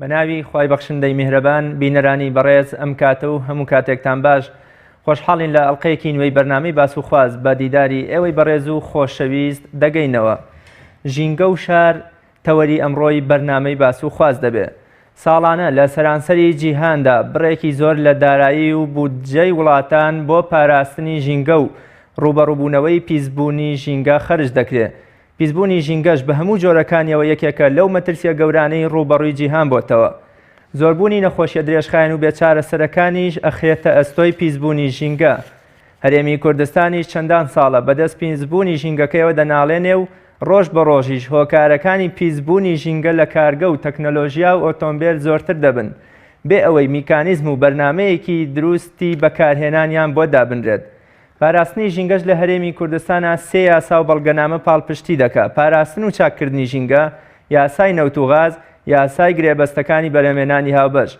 بەناوی خوای بەخشندەی میهرەبان بینەرانی بەڕێز ئەم کاتە و هەموو کاتێکتان باش خۆشحاڵین لە ئەڵقەیەکی نوێی بەرنامەی باس و خواز بە دیداری ئێوەی بەڕێز و خۆشەویست دەگەینەوە. ژینگە و شار تەوەری ئەمڕۆی بەرنامەی باس و خواز دەبێت. ساڵانە لە سەرانسەری جیهاندا بڕێکی زۆر لە دارایی و بودجەی وڵاتان بۆ پاراستنی ژینگە و ڕوبەڕووبوونەوەی پیسبوونی ژینگە خەرج دەکرێت. پیسبوونی ژینگەش بە هەموو جۆرەکانیەوە یەکێکە لەو مەترسیە گەورانەی ڕوبەڕووی جیهان بۆتەوە. زۆربوونی نەخۆشیە درێژخایەن و بێچارەسەرەکانیش ئەخرێتە ئەستۆی پیسبوونی ژینگە. هەرێمی کوردستانیش چەندان ساڵە بەدەست پیسبوونی ژینگەکەیەوە دەناڵێنێ و ڕۆژ بە ڕۆژیش هۆکارەکانی پیسبوونی ژینگە لە کارگە و تەکنەلۆژیا و ئۆتۆمبیل زۆرتر دەبن بێ ئەوەی میکانیزم و بەرنمەیەکی دروستی بەکارهێنانیان بۆ دابنرێت. پاراستنی ژینگەش لە هەرێمی کوردستانە سێ یاسا و بەڵگەنامە پاڵپشتی دەکات. پاراستن و چاککردنی ژینگە، یاسای نەوت و غاز، یاسای گرێبەستەکانی بەرهەمهێنانی هاوبەش.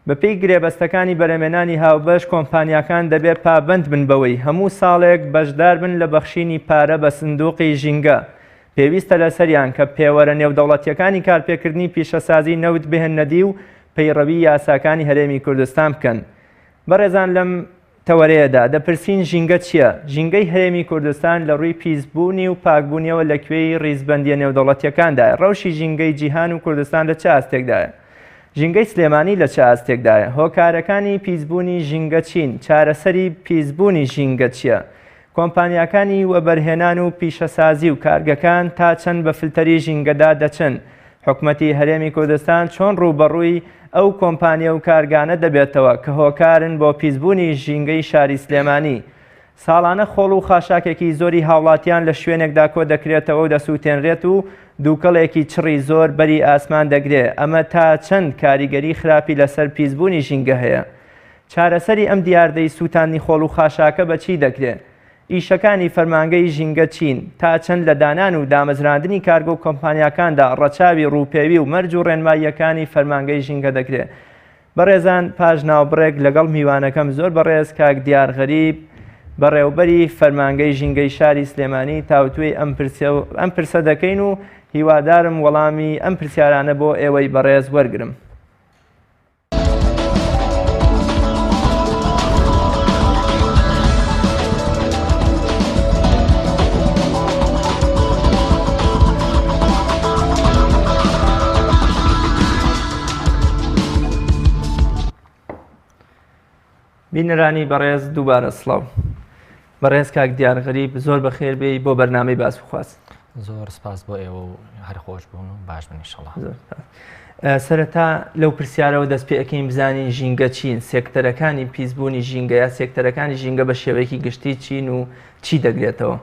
بەپێی گرێبەستەکانی بەرهەمهێنانی هاوبەش کۆمپانیاکان دەبێت پابند بن بەوەی هەموو ساڵێک بەشدار بن لە بەخشینی پارە بە سندوقی ژینگە. پێویستە لەسەریان کە پێوەرە نێودەوڵەتیەکانی کارپێکردنی پیشەسازی نەوت بهێنەدی و پەیڕەوی یاساکانی هەرێمی کوردستان بکەن. بەڕێزان لەم تەوەرەیەدا دەپرسین ژینگە چییە؟ ژینگەی هەرێمی کوردستان لە ڕووی پیسبوونی و پاکبوونیەوە لەکوێی ڕیزبەندیە نێودەوڵەتیەکاندایە. ڕەوشی ژینگەی جیهان و کوردستان لە چه ئاستێکدایە؟ ژینگەی سلێمانی لە چه ئاستێکدایە؟ هۆکارەکانی پیسبوونی ژینگە چین؟ چارەسەری پیسبوونی ژینگە چییە؟ کۆمپانیاکانی وەبەرهێنان و پیشەسازی و کارگەکان تا چەند بە فلتەری ژینگەدا دەچن؟ حکوومەتی هەرێمی کوردستان چۆن ڕوبەڕووی ئەو کۆمپانیا و کارگانە دەبێتەوە کە هۆکارن بۆ پیسبوونی ژینگەی شاری سلێمانی؟ ساڵانە خۆڵ و خاشاکێکی زۆری هاوڵاتیان لە شوێنێکدا کۆ دەکرێتەوە و دەسووتێنرێت و دووکەڵێکی چڕی زۆر بەری ئاسمان دەگرێت. ئەمە تا چەند کاریگەری خراپی لەسەر پیسبوونی ژینگە هەیە؟ چارەسەری ئەم دیاردەی سووتانی خۆڵ و خاشاکە بە چی دەکرێت؟ ئیشەکانی فەرمانگەی ژینگە چین؟ تا چەند لە دانان و دامەزراندنی کارگە و کۆمپانیاکاندا ڕەچاوی ڕووپێوی و مەرج و ڕێنماییەکانی فەرمانگەی ژینگە دەکرێت؟ بەڕێزان پاش ناوبڕێک لەگەڵ میوانەکەم زۆر بەڕێز کاک دیار غەریب بەڕێوبەری فەرمانگەی ژینگەی شاری سلێمانی تاوتوێی ئەم پرسە دەکەین و هیوادارم وەڵامی ئەم پرسیارانە بۆ ئێوەی بەڕێز وەرگرم. بینەرانی بەڕێز دووبارە سڵاو. بەڕێز کاک دیار غەریب زۆر بەخێر بێی بۆ بەرنامەی باس و خواست. زۆر سپاس بۆ ئێوە و هەر خۆش بوون و باش بن ئینشەڵڵا. سەرەتا لەو پرسیارەوە دەست پێ ئەەکەین بزانین ژینگە چین؟ سێکتەرەکانی پیسبوونی ژینگە یا سێکتەرەکانی ژینگە بە شێوەیەکی گشتی چین و چی دەگرێتەوە؟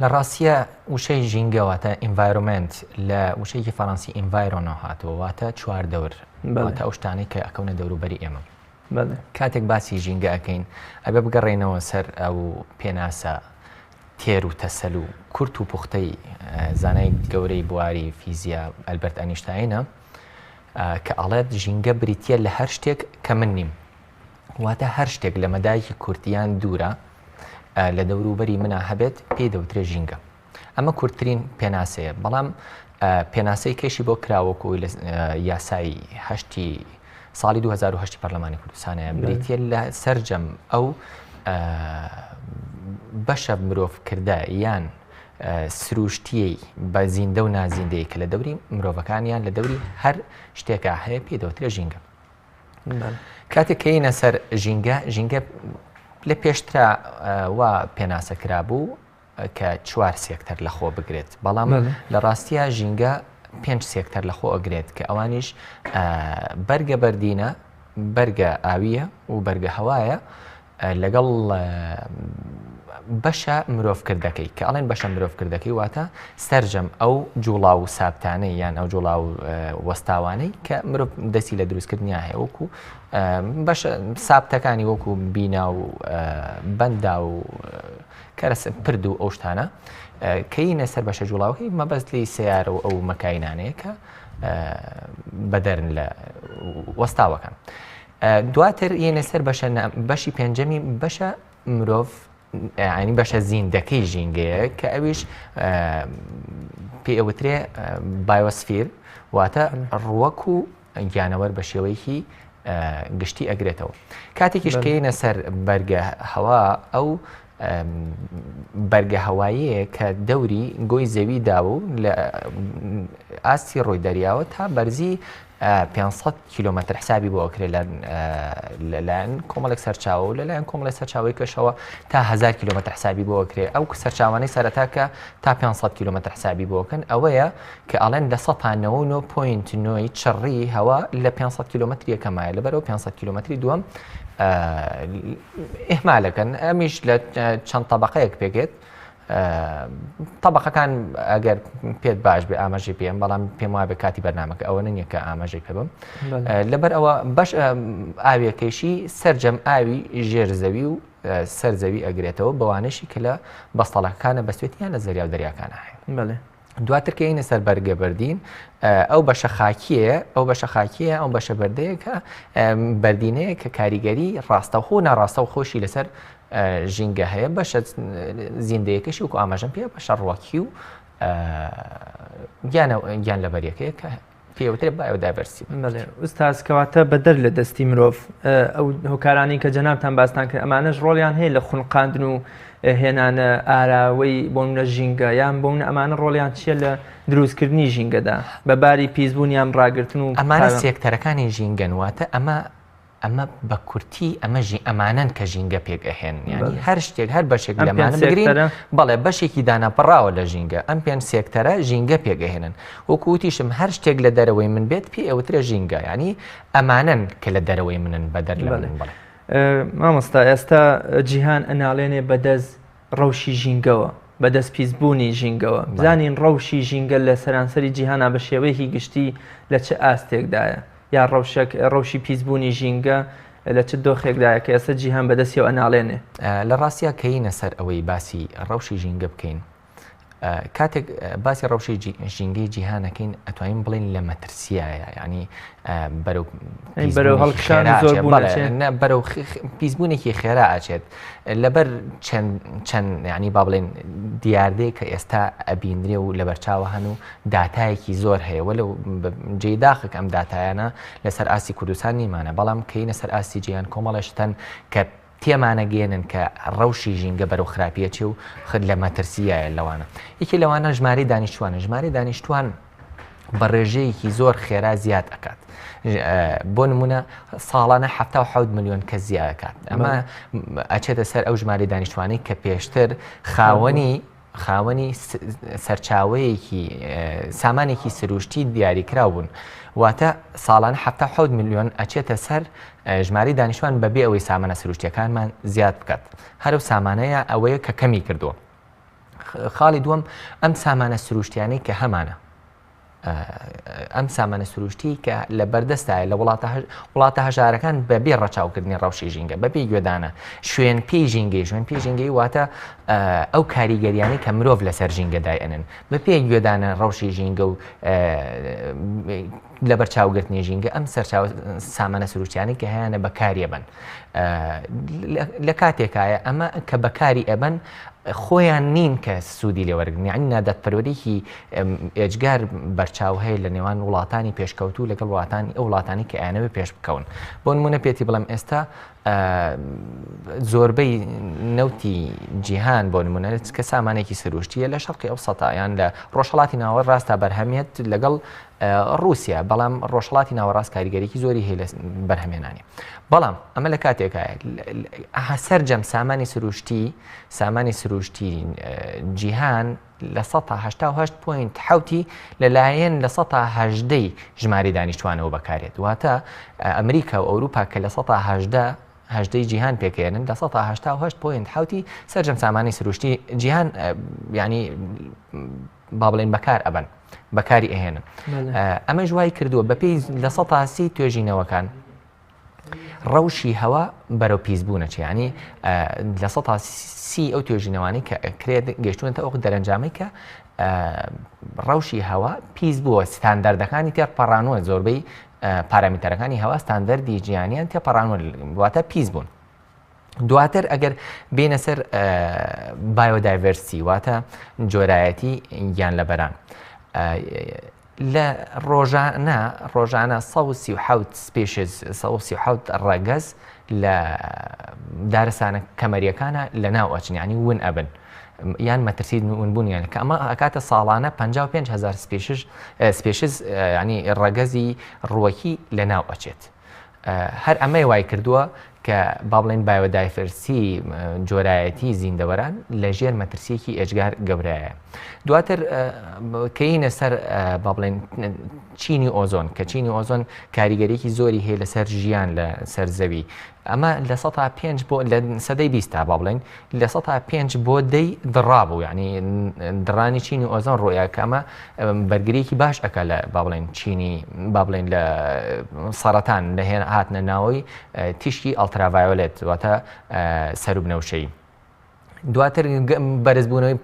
لە ڕاستیە وشەی ژینگە واتە ئینڤایرۆمنت لە وشەیەکی فەڕەنسی ئینڤایرۆنەوە هاتووە، واتە چوار دەور، واتە ئەو شتانەی کە ئەکەونە دەوروبەری ئێمە. کاتێک باسی ژینگە ئەەکەین ئەبێ بگەڕێنەوە سەر ئەو پێناسە تێر و تەسەل و کورت و پوختەی زانای گەورەی بواری فیزیا ئەلبەرت ئەینشتاینە کە ئەڵێت ژینگە بریتیە لە هەر شتێک کە من نیم، واتە هەر شتێک لە مەدایکی کورتیان دوورە لە دەوروبەری منە هەبێت پێی دەوترێت ژینگە. ئەمە کورتترین پێناسەیە، بەڵام پێناسەی کەشی بۆ کراوەکو لە یاسای هەشتی ساڵی 2010 پەرلەمانی کوردستانەیە بریتیە لە سەرجەم ئەو بەشە مرۆڤکردە یان سروشتیەی بە زیندە و نازیندەی کە لە دەوری مرۆڤەکانیان لە دەوری هەر شتێکە هەیە پێ دەوترێت ژینگە. کاتێک کەینە سەر ژینگە لە پێشترا وا پێناسە کرابوو کە چوار سێکتەر لەخۆ بگرێت، بەڵام لە ڕاستیە ژینگە 5 سێکتەر لەخۆ ئەگرێت کە ئەوانیش بەرگە بەردینە، بەرگە ئاویە و بەرگە هەوایە لەگەڵ بەشە مرۆڤکردەکەی کە ئەڵێن بەشە مرۆڤکردەکەی واتە سەرجەم ئەو جوڵا و سابتانەی یان ئەو جوڵا و وەستاوانەی کە مرۆڤ دەستی لە دروستکردنیا هەیە، وەکو بەشە سابتەکانی وەکو بینا و بەندا و کەرەس پرد و ئەو شتانە کەینە سەر بەشە جوڵاوەکەی مەبەستی سیارە و ئەو مەکاینانەیە کە بەدەرن لە وەستاوەکان. دواتر یەنە سەر بەشی پێنجەمی بەشە مرۆڤ ینی بەشە زیندەکەی ژینگەیە کە ئەویش پێ ئەوترێ بایۆسفیر، واتە ڕوەک و گیانەوەر بە شێوەیەکی گشتی ئەگرێتەوە. کاتێکیش کەینە سەر بەرگە هەوا ئەو بەرگە هەوایەیە کە دەوری گۆی زەوی داوە لە ئاستی ڕۆی دەریاوە تا بەرزی 500 کیلومتر حسابی بۆ ئەکرێت لەلایەن کۆمەڵێک سەرچاوە و لەلایەن کۆمەڵی سەرچاوی کەشەوە تا 1000 کیلومتر حسابی بۆ ئەکرێت. ئەو سەرچاوانەی سەرەتاکە تا 500 کیلومتر حسابی بۆکەن ئەوەیە کە ئەڵێن لە 199.9 چڕی هەوا لە 500 کیلومتری یەکەمایە لەبەرەوە 500 کیلومتری دووەم ئێحمالەکەن. ئەمیش لە چەند طبقەیەک پێکێت طبقەکان ئەگەر پێت باش بێ ئاماژەی پێم، بەڵام پێم وایە بە کاتی بەرنامەکە ئەوە نییە کە ئاماژەی پێ بم. لەبەر ئەوە بەش ئاویەکەیشی سەررجەم ئاوی ژێر زەوی و سەر زەوی ئەگرێتەوە بەوانشی کە لە بەستەڵەکانە بەسوێتیان لە زەریا و دەریاکانە هەیە. دواتر کە اینە سەر بەرگە بەردین ئەو بەشە خاکیە، ئەو بەشە خاکیە، ئەو بەشە بەردەیە کە بەردینەیە کە کاریگەری ڕاستەوخۆ و ناڕاستە و خۆشی لەسەر ژینگە هەیە. بەشە زیندەیەکەشی وکو ئاماژەم پێ بەشە ڕواکی و گیان لەبەریەکەیە کە پێوترێت بایۆدایڤەرسیتی. ئوستاز کەواتە بەدەر لە دەستی مرۆڤ ئەو هۆکارانی کە جەنابتان باستان کرد ئەمانەش ڕۆڵیان هەیە لە خوونقاندن و هێنانە ئاراوەی بۆ منە ژینگە یان بۆ من ئەمانە ڕۆڵیان چیە لە دروستکردنی ژینگەدا بەباری پیسبوونیان ڕاگرتن و ئەمانە سێکتەرەکانی ژینگەن واتە ئەمە بە کورتی ئەمانن کە ژینگە پێک ئەهێن ینی هەر شتێک هەر بەشێک لەمانە بگرین بەڵێ بەشێکی داناپەڕاوە لە ژینگە ئەم پێنج سێکتەرە ژینگە پێگەهێنن. وەکوتیشم هەر شتێک لە دەرەوەی من بێت پێ ئەوترە ژینگە ینی ئەمانن کە لە دەرەوەی منن بەدەر لە من. بڵێ مامۆستا ئێستا جیهان ئەناڵێنێ بەدەست ڕەوشی ژینگەوە بەدەست پیسبوونی ژینگەوە بزانین ڕەوشی ژینگە لە سەرانسەری جیهانە بە شێوەیەکی گشتی لە چه ئاستێکدایە یا ڕەوشی پیسبوونی ژینگە لە چ دۆخێکدایە کە ئێستا جیهان بەدەستیەوە ئەناڵێنێ. لە ڕاستیا کەینە سەر ئەوەی باسی ڕەوشی ژینگە بکەین. کاتێک باسی ڕەوشی ژینگەی جیهانەکەین ئەتوانین بڵین لە مەترسیایە ینی بەرەو پیسبوونێکی خێرا ئاچێت لەبەر چەند ینی با بڵێن دیاردەیە کە ئێستا ئەبیندرێ و لە بەرچاوە هەن و داتایەکی زۆر هەیە وە لە جێداخک ئەم داتایانە لەسەر ئاسی کوردستان نیمانە بەڵام کەینە سەر ئاسی جیهان کۆمەڵێشتەن کە تێمانەگەێنن کە ڕەوشی ژینگە بەرەو خراپیەتی و خد لە مەترسیایە لەوانە. یەکی لەوانە ژمارەی دانیشتوانە ژمارەی دانیشتوان بە ڕێژەیەکی زۆر خێرا زیاد ئەکات. بۆ نمونە ساڵانە 77 ملیۆن کەس زیاد ئەکات. ئەمە ئەچێتە سەر ئەو ژمارەی دانیشتوانەی کە پێشتر خاوەنی سەرچاوەیەکی سامانێکی سروشتی دیاریکراو بوون. واتە ساڵانە 77 ملیۆن ئەچێتە سەر ژماری دانیشتوان بەبێ ئەوەی سامانە سروشتیەکانمان زیاد بکات. هەرو سامانەیە ئەوەیە کە کەمی کردووە. خاڵی دووەم ئەم سامانە سروشتیانەی کە هەمانە ئەم سامانە سروشتی کە لە بەردەستایە لە وڵاتە هەژارەکان بەبێ ڕەچاوکردنی ڕەوشی ژینگە بەبێ گوێدانە شوێن پێی ژینگەی واتە ئەو کاریگەریانی کە مرۆڤ لەسەر ژینگەدای ئەنن بە پێی گوێدانە ڕەوشی ژینگە و لە بەرچاوگرتنی ژینگە ئەم سەرچاو سامانە سروشتیانی کە هەیەە بەکاریە بن لە کاتێکایە ئەمە کە بەکاری ئەبن خۆیان نین کە سوودی لێوەرگن یعنی نادەتپەروەریی ئێجگار بەرچاو هەیە لە نێوان وڵاتانی پێشکەوتو لەگەڵ وڵاتانی کە ئەیانەوێ پێش بکەون. بۆ نمونە پێتی بڵێم ئێستا زۆربەی نەوتی جیهان بۆ نمونە کە سامانێکی سروشتیە لە شەرقی ئەوسەتایان لە ڕۆژهەڵاتی ناوە ڕاستە بەرهەمیێت لەگەڵ رووسیا بەڵام ڕۆژهەڵاتی ناوەڕاست کاریگەریکی زۆری هەیە لە بەرهەمێنانی. بەڵام ئەمە لە کاتێکایە سەرجەم سامانی سروشتی جیهان لە 1970.7 لەلایەن لە 1970 ژماری دانیشتوانەوە بەکارێت. واتە ئەمریکا و ئەوروپا کە لە 1970 جیهان پێکێنن لە 1970.7 سەرجەم سامانی سروشتی جیهان ینی با بڵێن بەکار ئەبن بەکاری ئەهێنن. ئەمە ژوای کردووە بەپێی لە 1930 توێژینەوەکان ڕەوشی هەوا بەرەو پیسبوونەچێ ینی لە 1930 ئەو توێژینەوانی کە کرێت گەشتونەتە ئەو دەرەنجامی کە ڕەوشی هەوا پیس بووە ستاندەردەکانی تێپەڕانوە زۆربەی پارامتەرەکانی هەوا ستاندەردی جیهانیان تێپەڕانوە واتە پیس بوون. دواتر ئەگەر بینە سەر بایۆدایڤەرسیتی واتە جۆرایەتی گیان لەبەران لە ڕۆژانە 137 سپیشز 137 ڕەگەز لە دارستانە کەمەریەکانە لە ناو ئەچنیانی ون ئەبن یان مەترسی ونبوونیان کە ئەمە ئەکاتە ساڵانە 55,000 سپیشز ینی ڕەگەزی ڕووەکی لە ناو ئەچێت. هەر ئەمەی وای کردووە کە با بڵێن بایۆدایڤەرسی جۆرایەتی زیندەوەران لە ژێر مەترسیەکی ئێجگار گەورەیە. دواتر کەینە سەر با بڵێن چینی ئۆزۆن کە چینی ئۆزۆن کاریگەریەکی زۆری هەیە لەسەر ژیان لە سەر زەوی. ئەمە لە 5 بۆ لە سەدەی 20 با بڵێن لە 5 بۆ 10 دڕابوو ینی دڕانی چینی ئۆزۆن ڕۆیە کە ئەمە بەرگریەکی باش ئەکە لە با بڵێن چینی با بڵێن لە سەرەتان لە هاتنە ناوەی تیشکی ئەڵتراڤایۆلێت واتە سەر و بنەوشەی. دواتر بەرزبوونەوەی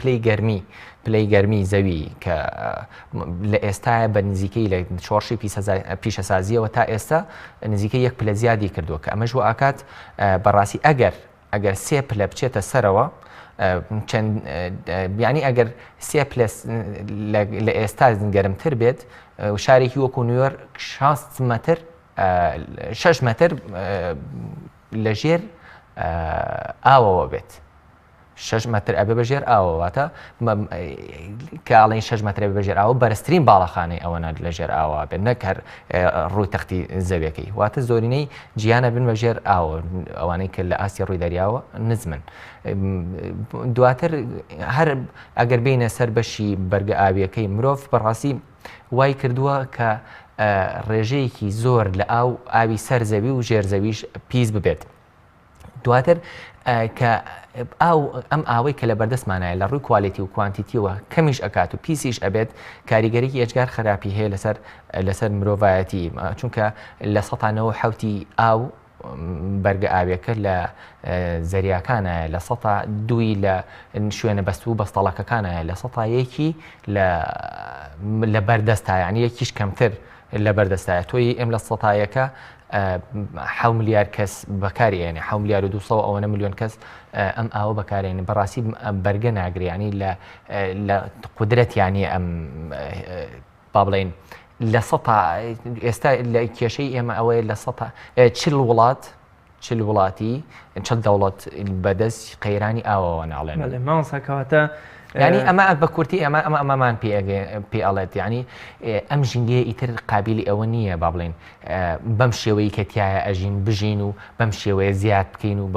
پلەی گەرمی زەوی کە لە ئێستاە بە نزیکەی لە چۆرشی پیشەسازیەوە تا ئێستا نزیکەی 1 پلە زیادی کردووە کە ئەمەش ئاکات بەڕاستی ئەگەر 3 پلە بچێتە سەرەوە چەند بیانی ئەگەر 3 پلە لە ئێستا گەرمتر بێت شارێکی وەکو نیویۆرک 6 مەتر لەژێر ئاوەوە بێت. 6 مەتر ئەبێ بەژێر ئاوەواتە کاڵین 6 مەتر بەژێر ئاوە بەرزترین باڵەخانەی ئەوەنە لەژێر ئاوا بێت نەک هەر ڕووی تەختی زەویەکەی واتە زۆرینەی گیانە بن بەژێر ئاوە ئەوانەی کە لە ئاسی ڕووی دەریاوە نزمن. دواتر هەر ئەگەر بینە سەر بەشی بەرگە ئاویەکەی مرۆڤ بەڕاستی وای کردووە کە ڕێژەیەکی زۆر لە ئاوی سەر زەوی و ژێر زەویش پیس ببێت. دواتر کە ئەم ئاوەی کە لە بەردەستمانایە لە ڕووی کوالیتی و کوانتیتیەوە کەمیش ئەکات و پیسیش ئەبێت کاریگەریی ئێجگار خراپی هەیە لەسەر مرۆڤایەتی چونکە لە 190 ئاو بەرگە ئاویەکە لە زەریاکانە لە 102 لە شوێنە بەستوو بەستەڵەکەکانە لە 100 لە بەردەستە ینی یەکیش کەمتر لە بەردەستایە تۆی ئەم لە 100ەکە 7 ملیار کەس بەکارێنێ 7 ملیار و 200 ئەوەنە میلیۆن کەس ئەم ئاوە بەکارێنێ بەڕاستی بەرگە ناگریانی لە قودرەتیانی ئەم با بڵێن لە 100 ئێستا لە کێشەی ئێمە ئەوەیە لە 40 وڵاتی 40 دەوڵەت بەدەست قەیرانی ئاوەوە ناڵێن ماوەسەکەواتە ینی ئەمە بە کورتی ئەمەمان پێ ئەڵێت ینی ئەم ژینگەیە ئیتر قابلی ئەوە نییە با بڵێن بەم شێوەی کە تایە ئەژین بژین و بەم شێوەیە زیاد بکەین و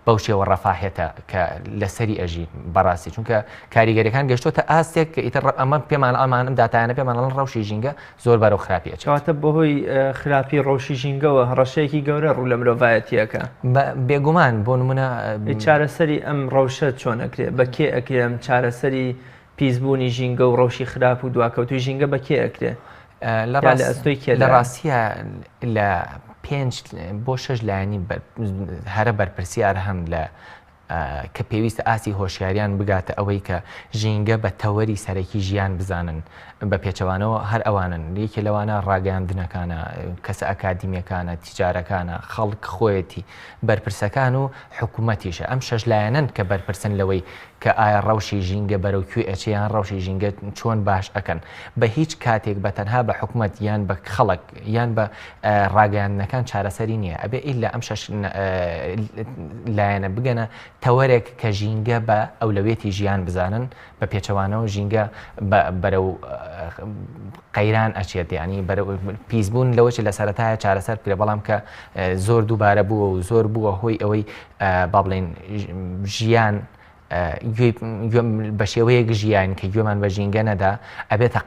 بەو شێوە ڕەفاهێتە کە لەسەری ئەژین بەڕاستی چونکە کاریگەریەکان گەشتۆتە ئاستێک کە ئیتر ئەمە پێمان ئەمانم داتایانە پێمانڵ ڕەوشی ژینگە زۆر بەرەو خراپیە چواتە بەهۆی خراپی ڕەوشی ژینگەوە ڕەشەیەکی گەورە ڕوو لە مرۆڤایەتیەکە بێگومان بۆ نمونە چارەسەری ئەم ڕەوشە چۆن ئەکرێ بەکێ ئەکرێم چارەسەری پیسبوونی ژینگە و ڕەوشی خراپ و دواکەوتوی ژینگە بەکێ ئەکرێ لە ڕاستیە لە 5 بۆ 6 لایەنی هەرە بەرپرسیار هەم لە کە پێویستە ئاسی هۆشیاریان بگاتە ئەوەی کە ژینگە بە تەوەری سەرەکی ژیان بزانن بە پێچەوانەوە هەر ئەوانن یەکێ لەوانە ڕاگەاندنەکانە کەسە ئەکادیمیەکانە تیجارەکانە خەڵک خۆیەتی بەرپرسەکان و حکوومەتیشە ئەم 6 لایەنن کە بەرپرسن لەوەی کە ئایا ڕەوشی ژینگە بەرەو کوێ ئەچیان ڕەوشی ژینگە چۆن باش ئەکەن بە هیچ کاتێک بە تەنها بە حکوومەت یان بە خەڵک یان بە ڕاگەاندنەکان چارەسەری نییە ئەبێ ئیلا ئەم 6 لایەنە بگەنە تەوەرێک کە ژینگە بە ئەولەوێتی ژیان بزانن بە پێچەوانەوە ژینگە بەرەو قەیران ئەچێت ینی پیسبوون لەوەی لە سەرەتایە چارەسەر کرێ بەڵام کە زۆر دووبارە بووە و زۆر بووە هۆی ئەوەی با بڵێن ژیان بە شێوەیەک ژیان کە گوێمان بە ژینگە نەدا ئەبێتە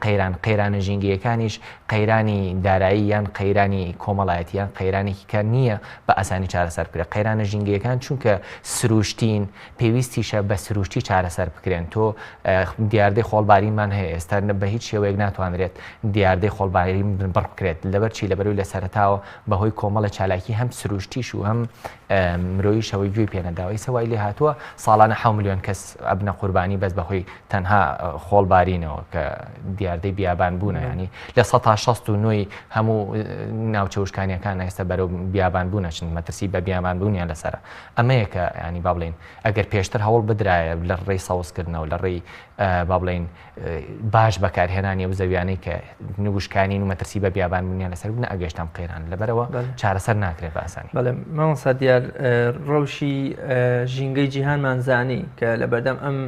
قەیرانە ژینگیەکانیش قەیرانی دارایی یان قەیرانی کۆمەڵایەتی یان قەیرانێکی کە نییە بە ئاسانی چارەسەر بکرێت قەیرانە ژینگیەکان چونکە سروشتین پێویستیشە بە سروشتی چارەسەر بکرێن تۆ دیاردەی خۆڵباریمان هەیە ئێستا بە هیچ شێوەیەک ناتوانرێت دیاردەی خۆڵباری بڕ بکرێت لەبەرچی لەبەروی لە سەرەتاوە بەهۆی کۆمەڵە چالاکی هەم سروشتیش و هەم مرۆیی شەوەی گوێی پێنەداوای سەوای لێ هاتووە ساڵانە 7 ملیۆن میلیۆن کەس ئەبنە قوربانی بەس بەخۆی تەنها خۆڵبارینەوە کە دیاردەی بیابان بوونە ینی لە 1969 هەموو ناوچەوشکانیەکان ئێستا بەرەو بیابان بوونە چن مەترسی بە بیابان بوونیان لەسرە ئەمەیەکە ینی با بڵین ئەگەر پێشتر هەوڵ بدرایە لە ڕێی ساوسکردنەوە لە ڕێی با بڵین باش بەکارهێنانی و زەویانەی کە نوشکانین و مەترسی بە بیابان بوونیان لەسەر بوون ئەگەشتم قێران لەبەرەوە چارەسەر ناکرێت بە ئاسانی. بەڵێ مامۆستا دیار ڕەوشی ژینگەی جیهانمان زانی کە لە بەردەم ئەم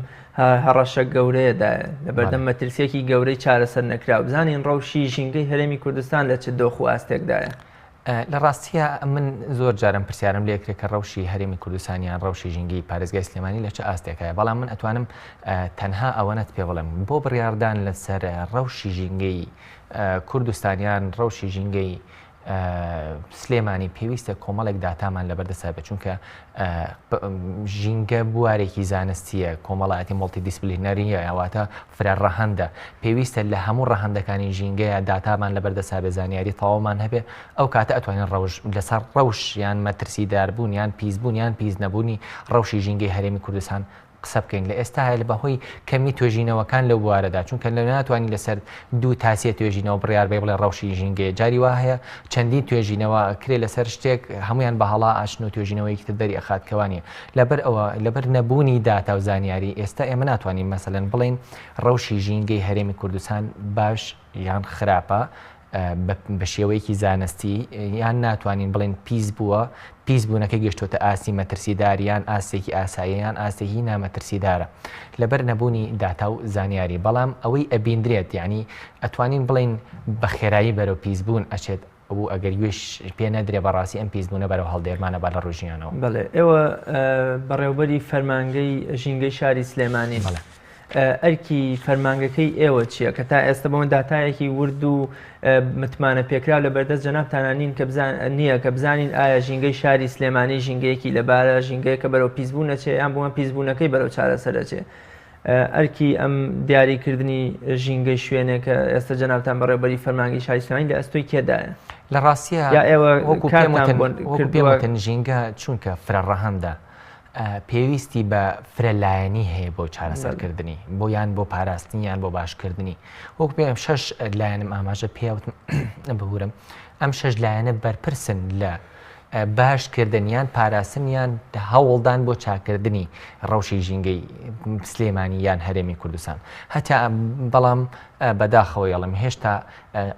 هەڕەشە گەورەیەدایە لە بەردەم مەترسیەکی گەورەی چارەسەر نەکرا بزانین ڕەوشی ژینگەی هەرێمی کوردستان لە چ دۆخ و ئاستێکدایە. لە ڕاستیە من زۆر جارم پرسیارم لێکرێت کە ڕەوشی هەرێمی کوردستانیان ڕەوشی ژینگەی پارێزگای سلێمانی لە چه ئاستێکایە بەڵام من ئەتوانم تەنها ئەوەنەت پێ بڵێم بۆ بڕیاردان لەسەر ڕەوشی ژینگەی کوردستانیان ڕەوشی ژینگەی سلێمانی پێویستە کۆمەڵێک داتامان لەبەردەسا بێت چونکە ژینگە بوارێکی زانستیە کۆمەڵایەتی مڵتی دیسپلینەریە ئەواتە فرەڕەهەندە پێویستە لە هەموو ڕەهەندەکانی ژینگەیە داتامان لەبەردەسا بێ زانیاری تەواومان هەبێ ئەو کاتە ئەتوانین لەسەر ڕەوش یان مەترسیداربوون یان پیسبوون یان پیس نەبوونی ڕەوشی ژینگەی هەرێمی کوردستان قسە بکەین لە ئێستا لە بەهۆی کەمی توێژینەوەکان لەو بوارەدا چونکە لە ناتوانین لەسەر دوو تاسیە توێژینەوە بڕیار بێ بڵێ ڕەوشی ژینگەیە جاری وا هەیە چەندین توێژینەوە کرێ لەسەر شتێک هەمویان بە هەڵا ئاشن و توێژینەوەیکی تر دەری ئەخاتکەوانیە لەبەر ئەوە لەبەر نەبوونی داتا و زانیاری ئێستا ئێمە ناتوانین مەسەلەن بڵین ڕەوشی ژینگەی هەرێمی کوردستان باش یان خراپە بە شێوەیەکی زانستی یان ناتوانین بڵێن پیس بووە پیس بوونەکە گەشتۆتە ئاسی مەترسیداریان ئاستێکی ئاساییان ئاستێکی نامەترسیدارە لەبەر نەبوونی داتا و زانیاری بەڵام ئەوەی ئەبیندرێت یعنی ئەتوانین بڵین بە خێرایی بەرەو پیس بوون ئەچێت ئەو ئەگەر وێش پێ نەدرێ بەڕاستی ئەم پیس بوونە بەرەو هەڵدێرمانە بە لە ڕۆژیانەوە. بەڵێ ئێوە بەڕێوەبەری فەرمانگەی ژینگەی شاری سلێمانی ئەرکی فەرمانگەکەی ئێوە چییە کە تا ئێستا بەەوە داتایەکی ورد و متمانە پێکرا لە بەردەست جەنابتانانین کە نییە کە بزانین ئایا ژینگەی شاری سلێمانی ژینگەیەکی لەبارە ژینگەیەکە بەرەو پیسبوون نەچێ یان بۆمە پیسبوونەکەی بەرەو چارەسەر دەچێ ئەرکی ئەم دیاریکردنی ژینگەی شوێنێکە ئێستا جەنابتان بەڕێوەبەری فەرمانگەی شاری سلێمانی لە ئەستۆی کێدایە لە ڕاستیە یا ئێوە پێوەتن ژینگە چونکە فرەڕەهەندە پێویستی بە فرەلایەنی هەیە بۆ چارەسەرکردنی بۆ یان بۆ پاراستنی یان بۆ باشکردنی وەکو پێم 6 لایەنم ئاماژە پێوتم ببورم ئەم 6 لایەنە بەرپرسن لە باشکردنیان پاراستنیان هەوڵدان بۆ چاکردنی ڕەوشی ژینگەی سلێمانی یان هەرێمی کوردستان هەتا بەڵام بەداخەوە یەڵم هێشتا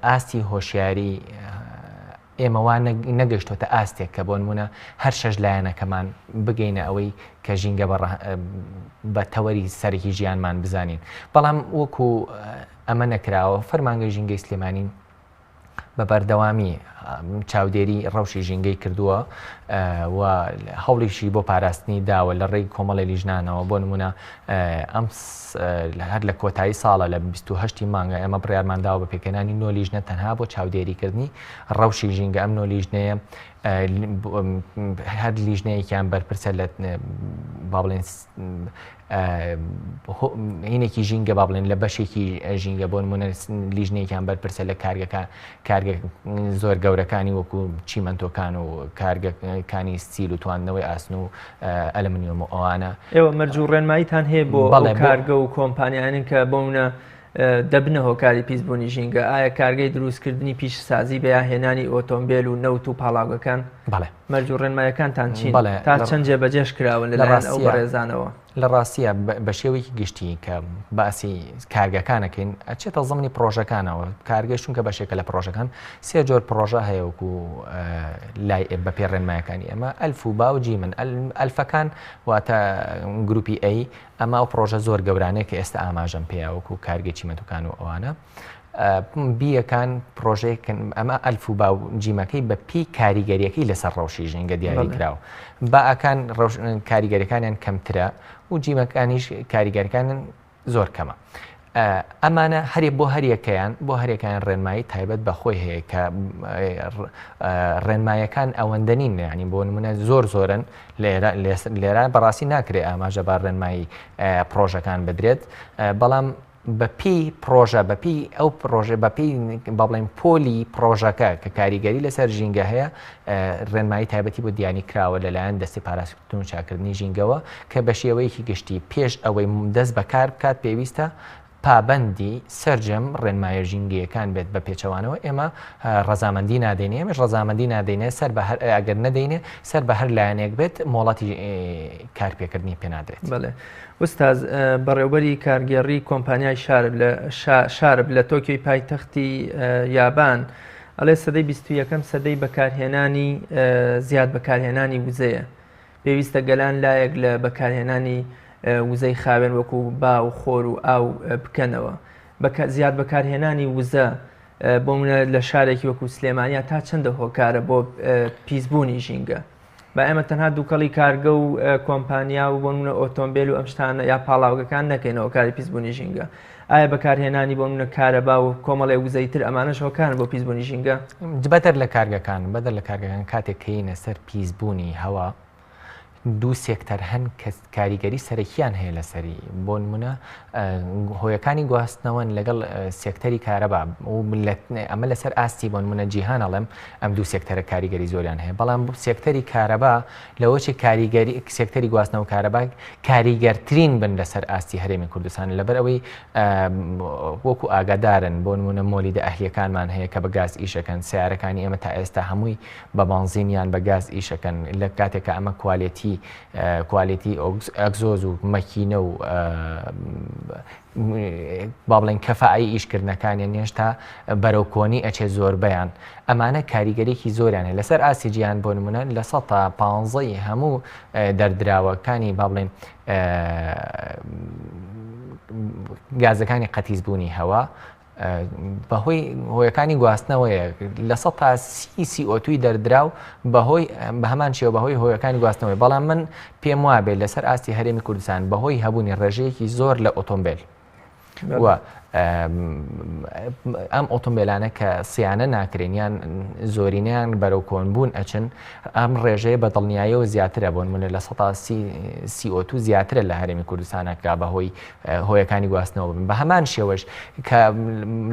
ئاستی هۆشیاری ئێمەوان نەگەشتۆتە ئاستێک کە بۆ نمونە هەر 6 لایەنەکەمان بگەینە ئەوەی کە ژینگە بە تەوەری سەرەکی ژیانمان بزانین بەڵام وەکو ئەمە نەکراوە فەرمانگەی ژینگەی سلێمانی بە بەردەوامی چاودێری ڕەوشی ژینگەی کردووە و هەوڵیشی بۆ پاراستنی داوە لە ڕێی کۆمەڵی لیژنانەوە بۆ نمونە ئەم هەر لە کۆتایی ساڵە لە 28 مانگە ئەمە بڕیارمان داوە بە پێکەنانی نۆ لیژنە تەنها بۆ چاودێریکردنی ڕەوشی ژینگە ئەم نۆ لیژنەیە هەر لیژنەیەکیان بەرپرسە لە با بڵێن هینێکی ژینگە با بڵێن لە بەشێکی ژینگە بۆ نمونە لیژنەیەکیان بەرپرسە لە کارگە زۆر گەورەکانی وەکو چیمەنتۆکان و کارگەکانی ستیل و توانەوەی ئاسن و ئەلمنیۆم و ئەوانە ئێوە مەرج و ڕێنماییتان هەیە بۆ کارگە و کۆمپانیانن کە بۆونە دەبنە هۆکاری پیسبوونی ژینگە ئایا کارگەی دروستکردنی پیشسازی بە هێنانی ئۆتۆمبیل و نەوت و پاڵاوگەکان مەرج و ڕێنماییەکانتان چین تا چەند جێبەجێش کراون لەلایەن ئەو بەڕێزانەوە لە ڕاستیە بە شێوەیەکی گشتی کە باسی کارگەکانەکەین ئەچێتە زەمانی پرۆژەکانەوە کارگەی چونکە بەشێکە لە پرۆژەکان سێ جۆر پرۆژە هەیە وەکو لای بە پێ ڕێنمایەکانی ئەمە ئەلف و با و جیمن ئەلفەکان واتە گروپی ئەی ئەمە ئەو پرۆژە زۆر گەورانەیە کە ئێستا ئاماژەم پێیا وەکو کارگەی چیمەنتۆکان و ئەوانە بیەکان پرۆژەیەکن ئەمە ئەلف و با و جیمەکەی بە پێی کاریگەریەکەی لەسەر ڕەوشی ژینگە دیاری کراوە باەکان کاریگەریەکانیان کەمترە و جیمەکانیش کاریگەریەکانن زۆر کەمە ئەمانە هەرێ بۆ هەریەکان ڕێنمایی تایبەت بە خۆی هەیە کە ڕێنمایەکان ئەوەندە نین ینی بۆ نمونە زۆرن لێرە بەڕاستی ناکرێت ئاماژە با ڕێنمایی پرۆژەکان بدرێت بەڵام بەپی پرۆژە بەپی ئەو پرۆژە بەپی با بڵێن پۆلی پرۆژەکە کە کاریگەری لەسەر ژینگە هەیە ڕێنمایی تایبەتی بۆ دیانی کراوە لەلایەن دەستی پاراستکردن و چاکردنی ژینگەوە کە بە شێوەیەکی گشتی پێش ئەوەی دەست بەکار بکات پێویستە پابندی سەررجەم ڕێنمایە ژینگەکان بێت بە پێچەوانەوە ئێمە ڕەزامەندی نادەینێ ئێمەش ڕەزامەندی نادەینێ سەر بە هەر ئەگەر نەدەینێ سەر بە هەر لایەنێک بێت مۆڵەتی کارپێکردنی پێنادرێت. بەڵێ ئوستاز بەڕێوەبەری کارگێڕی کۆمپانیای شارب لە تۆکیۆی پایتەختی یابان ئەڵێ سەدەی 21ەم سەدەی بەکارهێنانی زیاد بەکارهێنانی وزەیە پێویستە گەلان لایەک لە بەکارهێنانی وزەی خاوێن وەکو با و خۆر و ئاو بکەنەوە زیاد بەکارهێنانی وزە بۆ منە لە شارێکی وەکو سلێمانیا تا چەندە هۆکارە بۆ پیسبوونی ژینگە با ئێمە تەنها دووکەڵی کارگە و کۆمپانیا و بۆ منە ئۆتۆمبیل و ئەم شتانە یا پاڵاوگەکان نەکەینەوە کاری پیسبوونی ژینگە ئایا بەکارهێنانی بۆ منە کارەبا و کۆمەڵی وزەیتر ئەمانەش هۆکارن بۆ پیسبوونی ژینگە بەدەر لە کارگەکان بەدەر لە کارگەکان کاتێک کەینە سەر پیسبوونی هەوا دوو سێکتەر هەن کە کاریگەری سەرەکیان هەیە لەسەری بۆ نمونە هۆیەکانی گواستنەوەن لەگەڵ سێکتەری کارەبا ئەمە لەسەر ئاستی بۆ نمونە جیهان ئەڵێم ئەم دوو سێکتەرە کاریگەری زۆریان هەیە بەڵام سێکتەری کارەبا لەوەی کاریگەری سێکتەری گواستنەوە کارەبا کاریگەرترین بن لەسەر ئاستی هەرێمی کوردستان لەبەر ئەوەی وەکو ئاگادارن بۆ نمونە مۆلیدە ئەهلیەکانمان هەیە کە بە گاز ئیشەکەن سیارەکانی ئێمە تا ئێستا هەمووی بە بانزینیان بە گاز ئیشەکەن لە کاتێکە ئەمە کوالیتی ئەگزۆز و مەکینە و با بڵێن کەفائی ئیشکردنەکانیان هێشتا بەرەو کۆنی ئەچێ زۆربەیان ئەمانە کاریگەرێکی زۆریان هەیە لەسەر ئاسی جیهان بۆ نمونە لە 115 هەموو دەردراوەکانی با بڵێن گازەکانی قەتیزبوونی هەوا بەهۆی هۆیەکانی گواستنەوەیە لە 130 CO2 دەردراو بەهۆی بە هەمان شێوە بەهۆی هۆیەکانی گواستنەوەی بەڵام من پێم وابێت لەسەر ئاستی هەرێمی کوردستان بەهۆی هەبوونی ڕێژەیەکی زۆر لە ئۆتۆمبیل و ئەم ئۆتۆمبیلانە کە سیانە ناکرێن یان زۆرینیان بەرەو کۆنبوون ئەچن ئەم ڕێژەیە بە دڵنیاییەوە زیاترە بۆ نمونە لە 130 CO2 زیاترە لە هەرێمی کوردستانەکە بەهۆی هۆیەکانی گواستنەوە بن بە هەمان شێوەش کە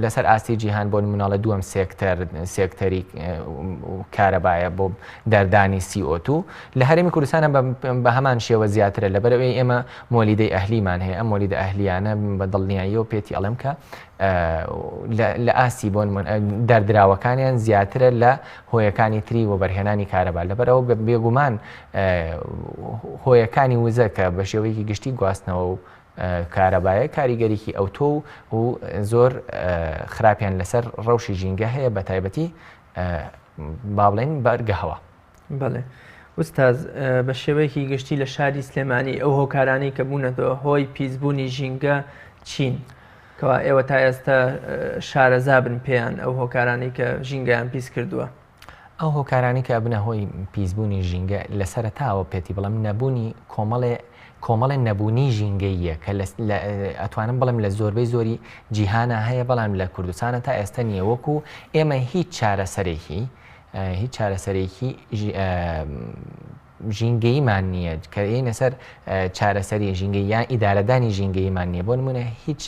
لەسەر ئاستی جیهان بۆ نمونەڵە دووەم سێکتەری کارەبایە بۆ دەردانی CO2 لە هەرێمی کوردستانە بە هەمان شێوە زیاترە لەبەرەوەی ئێمە مۆلیدەی ئەهلیمان هەیە ئەم مۆلیدە ئەهلیانە بە دڵنیاییەوە پێتی ئەڵێم کە لە ئاسی بۆ دەردراوەکانیان زیاترە لە هۆیەکانی تری و بەرهێنانی کارەبا لەبەرەوە بێگومان هۆیەکانی وزە کە بە شێوەیەکی گشتی گواستنەوە و کارەبایە کاریگەریکی ئەوتۆ و زۆر خراپیان لەسەر ڕەوشی ژینگە هەیە بە تایبەتی با بڵێن بەرگەهەوە. بەڵێ ئوستاز بە شێوەیەکی گشتی لە شاری سلێمانی ئەو هۆکارانی کە بوونەتەوە هۆی پیسبوونی ژینگە چین کەوا ئێوە تا ئێستا شارەزا بن پێیان ئەو هۆکارانی کە ژینگەیان پیس کردووە ئەو هۆکارانی کە بنە هۆی پیسبوونی ژینگە لە سەرەتاوە پێتی بڵم نەبوونی کۆمەڵێ نەبوونی ژینگەیە کە ئەتوانم بڵم لە زۆربەی زۆری جیهانە هەیە بەڵام لە کوردستانە تا ئێستا نییە وەکو ئێمە هیچ چارەسەرێکی ژینگەیمان نییە کە ئینە سەر چارەسەری ژینگەی یان ئیدارەدانی ژینگەیمان نییە بۆ نمونە هیچ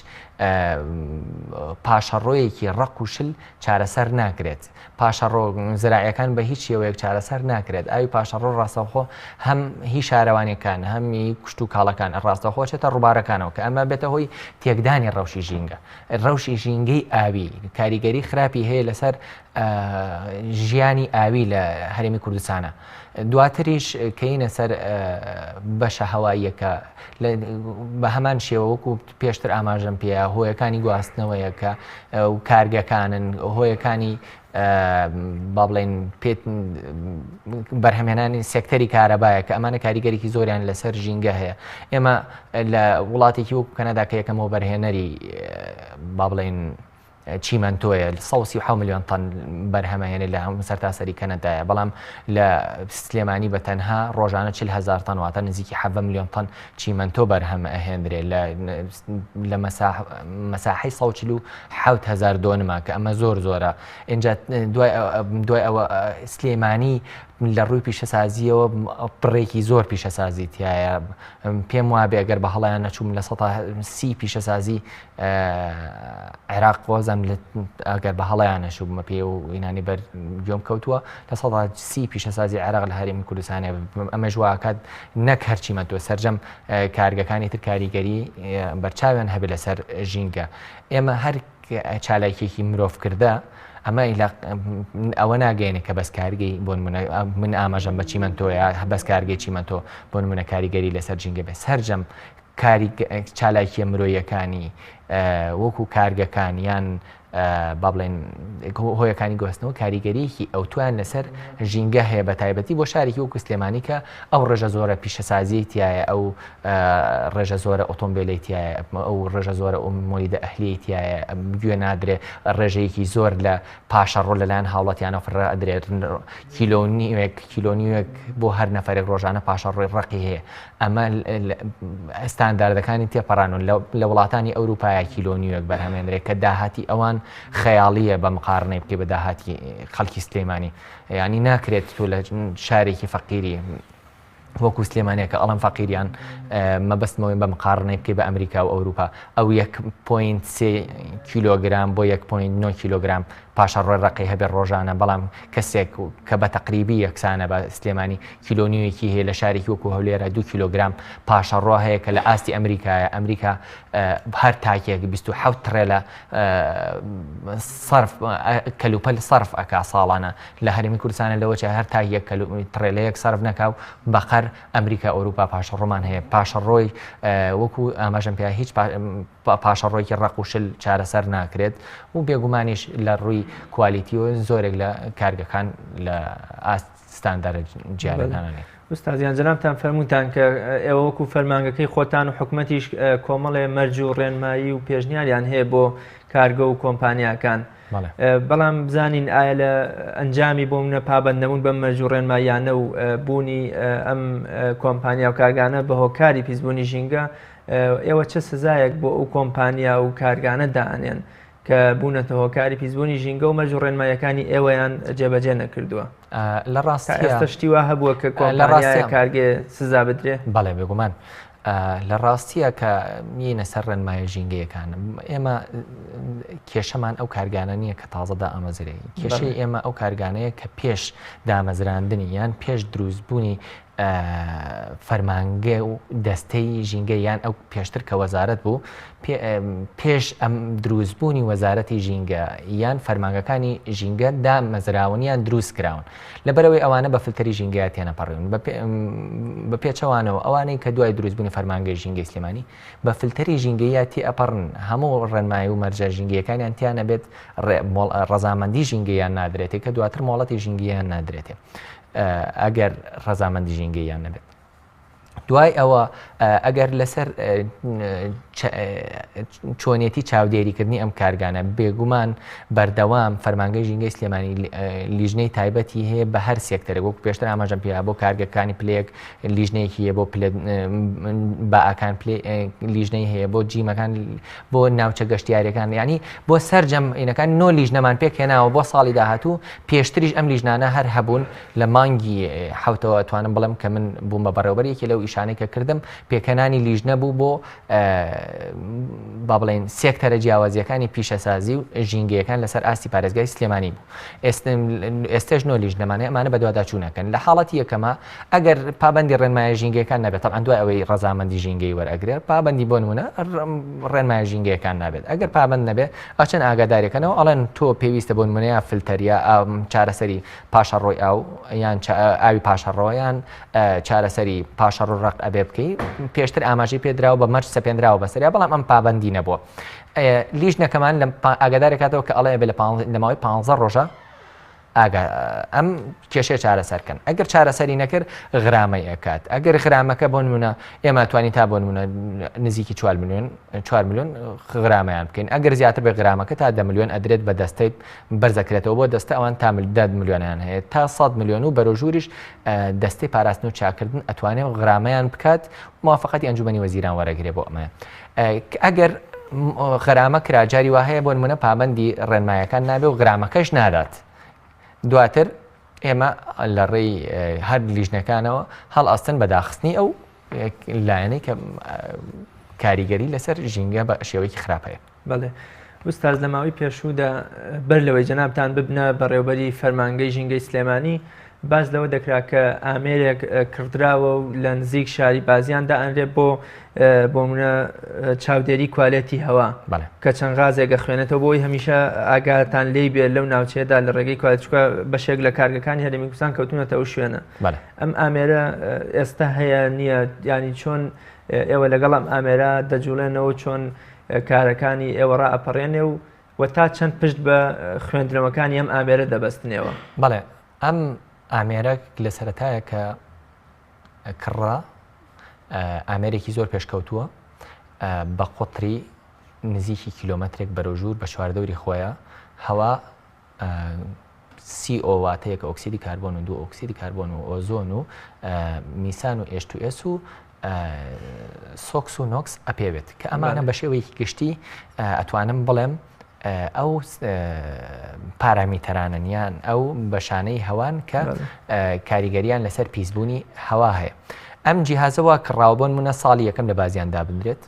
پاشەڕۆیەکی ڕق و شل چارەسەر ناکرێت پاشەڕۆ زراعیەکان بە هیچ شێوەیەک چارەسەر ناکرێت ئاوی پاشەڕۆ ڕاستەوخۆ هەم هی شارەوانەکان هەمی کوشت و کاڵەکان ڕاستەخۆ چێتە ڕووبارەکانەوە کە ئەمە بێتە هۆی تێکدانی ڕەوشی ژینگە ڕەوشی ژینگەی ئاوی کاریگەری خراپی هەیە لەسەر ژیانی ئاوی لە هەرێمی کوردستانە دواتریش کەینە سەر بەشە هەواییەکە بە هەمان شێوە وەکو پێشتر ئاماژەم پێە هۆیەکانی گواستنەوەیە کە و کارگەکانن هۆیەکانی با بڵێن بەرهەمهێنانی سێکتەری کارەبایە کە ئەمانە کاریگەرێکی زۆریان لەسەر ژینگە هەیە ئێمە لە وڵاتێکی وەکو کەنەدا کە یەکەمەوە بەرهێنەری با بڵێن چیمەنتۆیە 130 میلیۆن تن بەرهەمەیەنێ لە سەرتاسەری کەنەدایە بەڵام لە سلێمانی بە تەنها ڕۆژانە 40,000 تن واتە نزیکی 7 میلیۆن تن چیمەنتۆ بەرهەمە ئەهێنرێ لە مەساحەی 147,000 دۆنما کە ئەمە زۆرە اینجا دوای ئەوە سلێمانی لە ڕووی پیشەسازیەوە بڕێکی زۆر پیشەسازی تایە پێم وابێ ئەگەر بە هەڵیان نەچووم لە 130 پیشەسازی عێراق وەزەم ئەگەر بە هەڵیان نەشوومە پێ و ئینانی بەر گوێم کەوتووە لە 130 پیشەسازی عێراق لە هەرێمی کوردستانە ئەمە ژواکات نەک هەرچیمەتۆ سەرجەم کارگەکانی تر کاریگەری بەرچاویان هەبێت لەسەر ژینگە ئێمە هەر چالاکێکی مرۆڤ کردە ئەمە ئەوە ناگەێنێ کە بەس کارگەی بۆ من ئاماژەم بە چیمەنتۆیە بەس کارگەی چیمەنتۆ بۆ نمونە کاریگەری لەسەر جینگە بێ سەرجەم چالاکیە مرۆیەکانی وەکو کارگەکان یان با بڵێن هۆیەکانی گۆستنەوە کاریگەریەکی ئەو توان لەسەر ژینگە هەیە بە تایبەتی بۆ شارێکی وەکو سلێمانی کە ئەو ڕێژە زۆرە پیشەسازی تایە ئەو ڕێژە زۆرە ئۆتۆمبیلی تایە ئەو ڕێژە زۆرە مۆلیدە ئەهلی تایە گوێ نادرێ ڕێژەیەکی زۆر لە پاشەڕۆ لەلایەن هاوڵاتیانە فڕە ئەدرێت کیلۆنیوێک بۆ هەر نەفرێک ڕۆژانە پاشەڕۆی ڕقی هەیە ئەمە ئەستانداردەکانی تێپەڕانون لە وڵاتانی ئەوروپایە کیلۆنیوێک بەرهەمێنرێت کە داهاتی ئەوان خەیاڵیە بە مقارنەی بکە بە داهاتی خەڵکی سلێمانی ینی ناکرێت تۆ لە شارێکی فەقیری وەکو سلێمانەیە کە ئەڵەم فەقیریان مەبەستمەوەی بە مقارنەی بکەی بە ئەمریکا و ئەوروپا ئەو 1.3 کیلۆگرام بۆ 1.9 کیلۆگرام پاشەڕۆی ڕقی هەبێت ڕۆژانە بەڵام کەسێک کە بە تەقریبی یەکسانە بە سلێمانی کیلۆنیوێکی هەیە لە شارێکی وەکو هەولێرە 2 کیلۆگرام پاشەڕۆ هەیە کە لە ئاستی ئەمریکایە ئەمریکا هەر تاکێک 27 ترێ لە کەلوپەل سەرف ئەکا ساڵانە لە هەرێمی کوردستانە لەوەچە هەر تاکێک ترێلەیەک سەرف نەکاو بەقەر ئەمریکا ئەوروپا پاشەڕۆمان هەیە پاشەڕۆی وەکو ئاماژەم پێ هیچ پاشەڕۆیکی ڕق و شل چارەسەر ناکرێت و بێگومانیش لە ڕووی کوالیتیەوە زۆرێک لە کارگەکان لە ئاستاندارە جیارەکانانێ ئوستازیان جەنابتان فەرمووتان کە ئێوە وەکو فەرمانگەکەی خۆتان و حکومەتیش کۆمەڵێ مەرج و ڕێنمایی و پێشنیاریان هەیە بۆ کارگە و کۆمپانیاکان بەڵام بزانین ئایا لە ئەنجامی بۆ منە پابەندەبوون بەم مەرج و ڕێنماییانە و بوونی ئەم کۆمپانیا و کارگانە بە هۆکاری پیسبوونی ژینگە ئێوە چه سزایەک بۆ ئەو کۆمپانیا و کارگانە دائنێن کە بوونەتە هۆکاری پیسبوونی ژینگە و مەرج و ڕێنماییەکانی ئێوەیان جێبەجێ نەکردووە لە ڕاستە ئێستاشتی وا هەبووە کە کۆمپانیای کارگێ سزا بدرێ بەڵێ بێگومان لە ڕاستیە کە مینە سەر ڕێنمایە ژینگەیەکان ئێمە کێشەمان ئەو کارگانە نییە کە تازەدا ئامەزرێ کێشەی ئێمە ئەو کارگانەیە کە پێش دامەزراندنی یان پێش دروستبوونی فەرمانگە و دەستەی ژینگە یان ئەو پێشتر کە وەزارەت بوو پێش ئەم دروستبوونی وەزارەتی ژینگە یان فەرمانگەکانی ژینگە دامەزراونیان دروست کراون لەبەرەوەی ئەوانە بە فلتەری ژینگەیە تێنەپەڕێن بە پێچەوانەوە ئەوانەی کە دوای دروستبوونی فەرمانگەی ژینگەی سلێمانی بە فلتەری ژینگەیە تێئەپەڕن هەموو ڕێنمایی و مەرجە ژینگەیەکانیان تیانە بێت ڕەزامەندی ژینگەیان نادرێتێت کە دواتر مۆڵەتی ژینگەیان نادرێتێ ئەگەر ڕەزامەندی ژینگەیان نەبێت دوای ئەوە ئەگەر لەسەر چۆنیەتی چاودێریکردنی ئەم کارگانە بێگومان بەردەوام فەرمانگەی ژینگەی سلێمانی لیژنەی تایبەتی هەیە بە هەر سێکتەرێک وەکو پێشتر ئاماژەم پێ بۆ کارگەکانی پلەیەک لیژنەیەکی هەیە بۆ باکان لیژنەی هەیە بۆ جیمەکان بۆ ناوچە گەشتیاریەکان ینی بۆ سەرجەم عینەکان نۆ لیژنەمان پێکهێناوە بۆ ساڵی داهاتوو پێشتریش ئەم لیژنانە هەر هەبوون لە مانگی حوتەوە توانم بڵم کە من بووم بە بەڕێوەبەرێکی لەو ئیشانێک کە کردم پێکەنانی لیژنە بوو بۆ با بڵێن سێکتەرە جیاوازیەکانی پیشەسازی و ژینگەیەکان لەسەر ئاستی پارێزگای سلێمانی بوو ئێستش نۆ لیژنەمانە ئەمانە بە دوواداچوونەکەن لە حاڵەتی یەکەمە ئەگەر پابەندی ڕێنمایە ژینگەیەکان نابێت تەعاً دوای ئەوەی ڕەزامەندی ژینگەی وەرئەگرێت پابەندی بۆ نمونە ڕێنمایە ژینگەیەکان نابێت ئەگەر پابەند نەبێت ئەچەند ئاگاداریەکەنەوە ئەڵێن تۆ پێویستە بۆ نمونەیە فلتەریە چارەسەری پاشەڕۆی ئاو یان ئاوی پاشەڕۆ یان چارەسەری پاشەڕۆ ڕق ئەبێ بکەی پێشتر ئاماژەی پێدراوە بە مەرج سەپێنراوە بەسەریا بەڵام ئەم پابەندی نەبووە لیژنەکەمان لە ئاگادارێکاتەوە کە ئەڵێ بێ لە ماوەی 15 ڕۆژە ئەم کێشەیە چارەسەرکەن. ئەگەر چارەسەری نەکرد غرامەی ئەکات. ئەگەر غرامەکە بۆ نمونە ئێمە توانین تا بۆ نمونە نزیکی 4 میلیۆن غرامەیان بکەین. ئەگەر زیاتر بە غرامەکە تا 10 میلیۆن ئەدرێت بە دەستەی بەرزەکرێتەوە بۆ دەستە ئەوان تا 10 میلیۆنیان هەیە تا 100 میلیۆن و بەرەژووریش دەستەی پاراستن و چاکردن ئەتوانێت غرامەیان بکات موافقەتی ئەنجومەنی وەزیران وەرەگرێ بۆ ئەمە. ئەگەر غرامە کراجاری وهەیە بۆ نمونە پابەندی ڕێنمایەکان نابێ و غرامەکەش نادات. دواتر ئێمە لە ڕێی هەر لیژنەکانەوە هەڵ ئاستن بەداخستنی ئەو لایەنەی کە کاریگەری لەسەر ژینگە بە شێوەیەکی خراپەیە. بەڵێ وستاز لە ماوەی پێشوودا بەر لەوەی جەنابتان ببنە بەڕێوەبەری فەرمانگەی ژینگەی سلێمانی باز لەوە دەکرا کە ئامێرێک کردراوە و لە نزیک شاری بازیاندا ئەنرێ بۆ منە چاودێری کوالێتی هەوا کە چەند غازێکە خوێنێتەوە بۆی هەمیشە ئاگاتان لێی بێت لەو ناوچەیەدا لە ڕێگەی کوالێتچکە بەشێک لە کارگەکانی هەرێمی کوردستان کەوتونەتە ئەو شوێنە. ئەم ئامێرە ئێستا هەیە نییە ینی چۆن ئێوە لەگەڵ ئەم ئامێرە دەجوڵێنەوە چۆن کارەکانی ئێوە ڕائەپەڕێنێ و تا چەند پشت بە خوێندنەوەکانی ئەم ئامێرە دەبەستنەوە. بەڵێ ئەم ئامێرە لە سەرەتایە کە کڕا ئامێرێکی زۆر پێشکەوتووە بە قوتری نزیکی کیلۆمەترێک بەرەوژوور بە چواردەوری خۆیە هەوا CO واتەیەکە ئۆکسیدی کاربۆن و 2 ئۆکسیدی کاربۆن و ئۆزۆن و میسان و H2S و سۆکس و نۆکس ئەپێوێت کە ئەمانە بە شێوەیەکی گشتی ئەتوانم بڵێم ئەو پارامیتەرانەنیان ئەو بەشانەی هەوان کە کاریگەریان لەسەر پیسبوونی هەوا هەیە. ئەم جیهازەوە کڕاوبوون منە ساڵی یەکەم لە بازیاندا بنرێت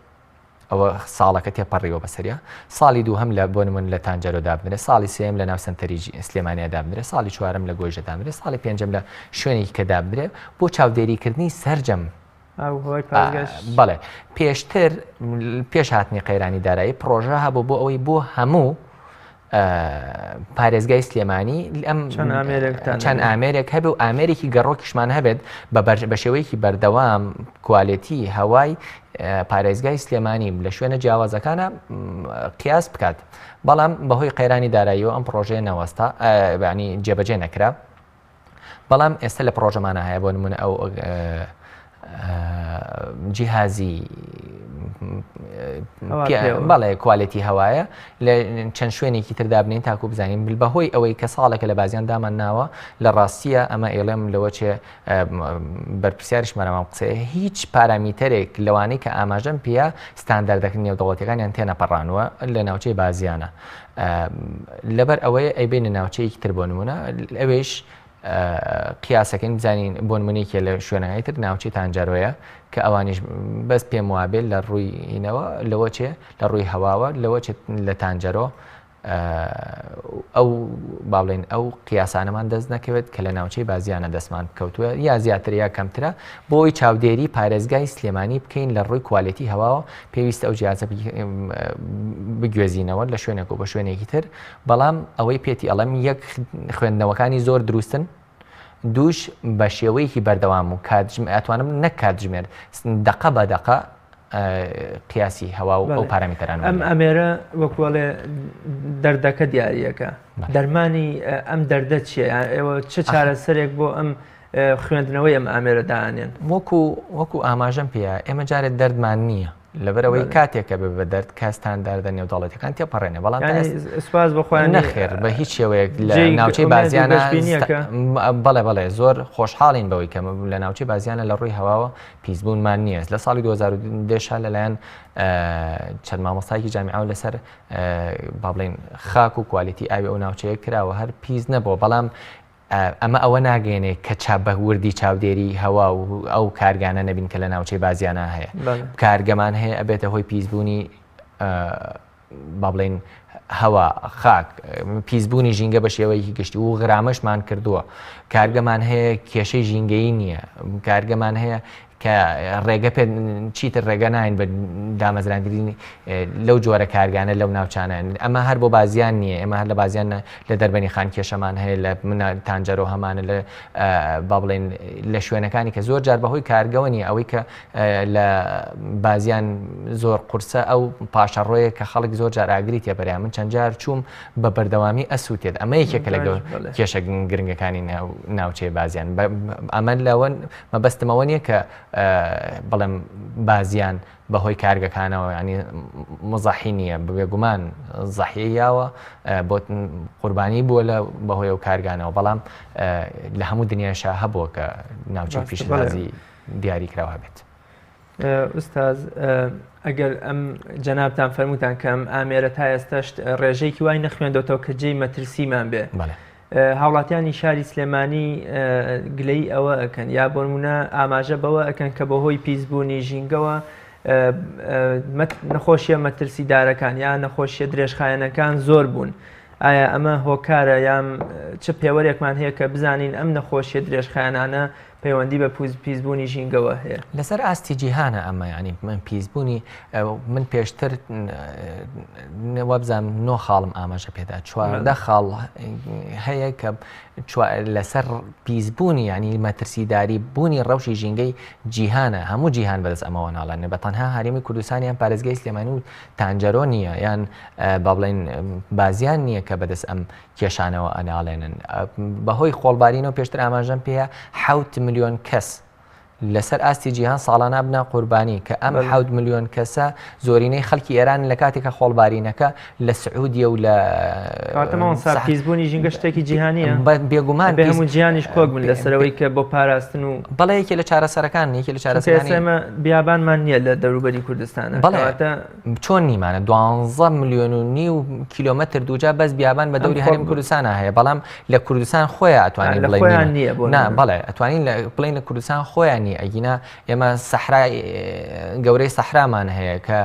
ئەوە ساڵەکە تێپەڕیەوە بەسەریا ساڵی دووهەم لە بۆ من لە تانجەرۆدا بنرێت ساڵی سێم لە ناو سنتەری سلێمانیادا بنرێت ساڵی چوارم لە گۆیژەدا بنرێت ساڵی پێنجەم لە شوێنێکی کەدا بنرێت بۆ چاودێریکردنی سەرجەم. بەڵێ پێشتر پێش هاتنی قەیرانی دارایی پرۆژە هەبوو بۆ ئەوەی بۆ هەموو پارێزگای سلێمانی چەند ئامێرێک هەبێ و ئامێرێکی گەڕۆکیشمان هەبێت بە شێوەیەکی بەردەوام کوالێتی هەوای پارێزگای سلێمانی لە شوێنە جیاوازەکانە قیاس بکات. بەڵام بەهۆی قەیرانی داراییەوە ئەم پرۆژەیە نەوەستا بەعنی جێبەجێ نەکرا. بەڵام ئێستا لە پرۆژەمانە هەیە بۆ نمونە ئەو جیهازی بەڵێ کوالێتی هەوایە لە چەند شوێنێکی تردا بنین تاکو بزانین بەهۆی ئەوەی کە ساڵێکە لە بازیان دامان ناوە لە ڕاستیە ئەمە ئێڵێم لەوە چێ بەرپرسیاریش مەرەمام قسەیە هیچ پارامیتەرێک لەوانەی کە ئاماژەم پێە ستاندەردەکە نێودەوڵەتیەکانیان تێنەپەڕانوە لە ناوچەی بازیانە لەبەر ئەوەیە ئەیبێنە ناوچەیەکی تر بۆ نمونە ئەوێش قیاسەکەین بزانین بۆ نمونەیەکێ لە شوێنەکەی تر ناوچەی تانجەرۆیە کە ئەوانیش بەس پێم وابێت لە ڕوویینەوە لەوە چێ لە ڕووی هەواوە لەوە لە تانجەرۆ ئەو با بڵێن ئەو قیاسانەمان دەست نەکەوێت کە لە ناوچەی بازیانە دەستمان بکەوتووە یا زیاتر یا کەمترە بۆی چاودێری پارێزگای سلێمانی بکەین لە ڕووی کوالێتی هەواوە پێویستە ئەو جیازە بگوێزینەوە لە شوێنێک و بە شوێنێکی تر بەڵام ئەوەی پێتی ئەڵەم یەک خوێندنەوەکانی زۆر دروستن دووش بە شێوەیەکی بەردەوام و ئەتوانم نەک کاتژمێر دقە بە دقە قیاسی هەوا و ئەو پارامیتەران ئەم ئەمێرە وەکوڵێ دەردەکە دیارریەکە دەرمانی ئەم دەردە چیە ئێوە چه چارەسەرێک بۆ ئەم خوێندنەوەی ئەم ئامێرە داهێن وەکو ئاماژەم پێە ئێمە جارێت دەردمان نییە لەبەرەوەی کاتێکە بە دەرد کەستان دەردە نێودەوڵەتەکان تێپەڕێنێ بەڵام سوپاس بخۆیان نەخێر بە هیچ شێوەیە لە ناوچەی بازیانە بەڵێ زۆر خۆشحاڵین بەوەی کە لە ناوچەی بازیانە لە ڕووی هەواوە پیسبوونمان نییە لە ساڵی 2010 لەلایەن چەند مامۆستایەکی جامیعە لەسەر با بڵێن خاک و کوالیتی ئاوی ئەو ناوچەیە کراوە هەر پیس نەبووە بەڵام ئەمە ئەوە ناگەێنێ کە بە وردی چاودێری هەوا و ئەو کارگانە نەبین کە لە ناوچەی بازیانە هەیە کارگەمان هەیە ئەبێتە هۆی پیسبوونی با بڵێن هەوا خاک پیسبوونی ژینگە بە شێوەیەکی گشتی و غرامەشمان کردووە کارگەمان هەیە کێشەی ژینگەیی نییە کارگەمان هەیە کە ڕێگە پێ چیتر ڕێگە ناین بە دامەزراندنی لەو جۆرە کارگانە لەو ناوچانە ئەمە هەر بۆ بازیان نییە ئێمە هەر لە بازیان لە دەربەنی خان کێشەمان هەیە لە منە تانجەرۆ هەمانە لە با بڵێن لە شوێنەکانی کە زۆر جار بەهۆی کارگەوە نیە ئەوەی کە لە بازیان زۆر قورسە ئەو پاشەڕۆیە کە خەڵک زۆر جار ئاگری تێبەریا من چەند جار چووم بە بەردەوامی ئەسووتێت ئەمە یەکێکە لەگەڵ کێشە گرنگەکانی ناوچەی بازیان ئەمە لەوە مەبەستمەوە نییە کە بەڵێم بازیان بەهۆی کارگەکانەوە ینی مزەحی نییە بێگومان زەحیەیەوە بۆ قوربانی بووە لە بەهۆی ئەو کارگانەوە بەڵام لە هەموو دنیاشا هەبووە کە ناوچەی پیشەسازی دیاری کراوە بێت. ئوستاز ئەگەر ئەم جەنابتان فەرمووتان کە ئەم ئامێرە تا ئێستاش ڕێژەیەکی وای نەخوێندەوە کە جێی مەترسیمان بێ هاوڵاتیانی شاری سلێمانی گلەی ئەوە ئەکەن یا بۆ نمونە ئاماژە بەوە ئەکەن کە بەهۆی پیسبوونی ژینگەوە نەخۆشیە مەترسیدارەکان یا نەخۆشیە درێژخایەنەکان زۆر بوون. ئایا ئەمە هۆکارە یان چ پێوەرێکمان هەیە کە بزانین ئەم نەخۆشیە درێژخایەنانە پەیوەندی بە پیسبوونی ژینگەوە هەیە؟ لەسەر ئاستی جیهانە ئەمە ینی من پیسبوونی من پێشتر وەبزانم 9 خاڵم ئاماژە پێدا 14 خاڵ هەیە کە لەسەر پیسبوونی ینی مەترسیداری بوونی ڕەوشی ژینگەی جیهانە هەموو جیهان بەدەست ئەمەوە ناڵێنێ بە تەنها هەرێمی کوردستانیان پارێزگای سلێمانی و تانجەرۆ نییە یان با بڵێن بازیان نییە کە بەدەست ئەم کێشانەوە ئەناڵێنن بەهۆی خۆڵبارینەوە پێشتر ئاماژەم پێەیە 7 ملیۆن کەس لەسەر ئاستی جیهان ساڵانە بنا قوربانی کە ئەم 7 ملیۆن کەسە زۆرینەی خەڵکی ئێران لە کاتێکە خۆڵبارینەکە لە سعودیە و لە پیسبوونی ژینگە شتێکی جیهانیە بێگومان هەموو جیهانیش کۆک بوون لەسەرەوەی کە بۆ پاراستن و بەڵێ یەکێ لە چارەسەرەکان یەکێ لە چارەسەرەکانی ئێمە بیابانمان نییە لە دەوروبەری کوردستانە بەڵێ چۆن نیمانە 12 ملیۆن و نیو کیلۆمەتر دووجا بەس بیابان بە دەوری هەرێمی کوردستانە هەیە بەڵام لە کوردستان خۆیان ئەتوانین بڵێن بەڵێ ئەتوانین بڵین لە کوردستان خۆیان ئەگینا ئێمە سەحرای گەورەی سەحرامان هەیە کە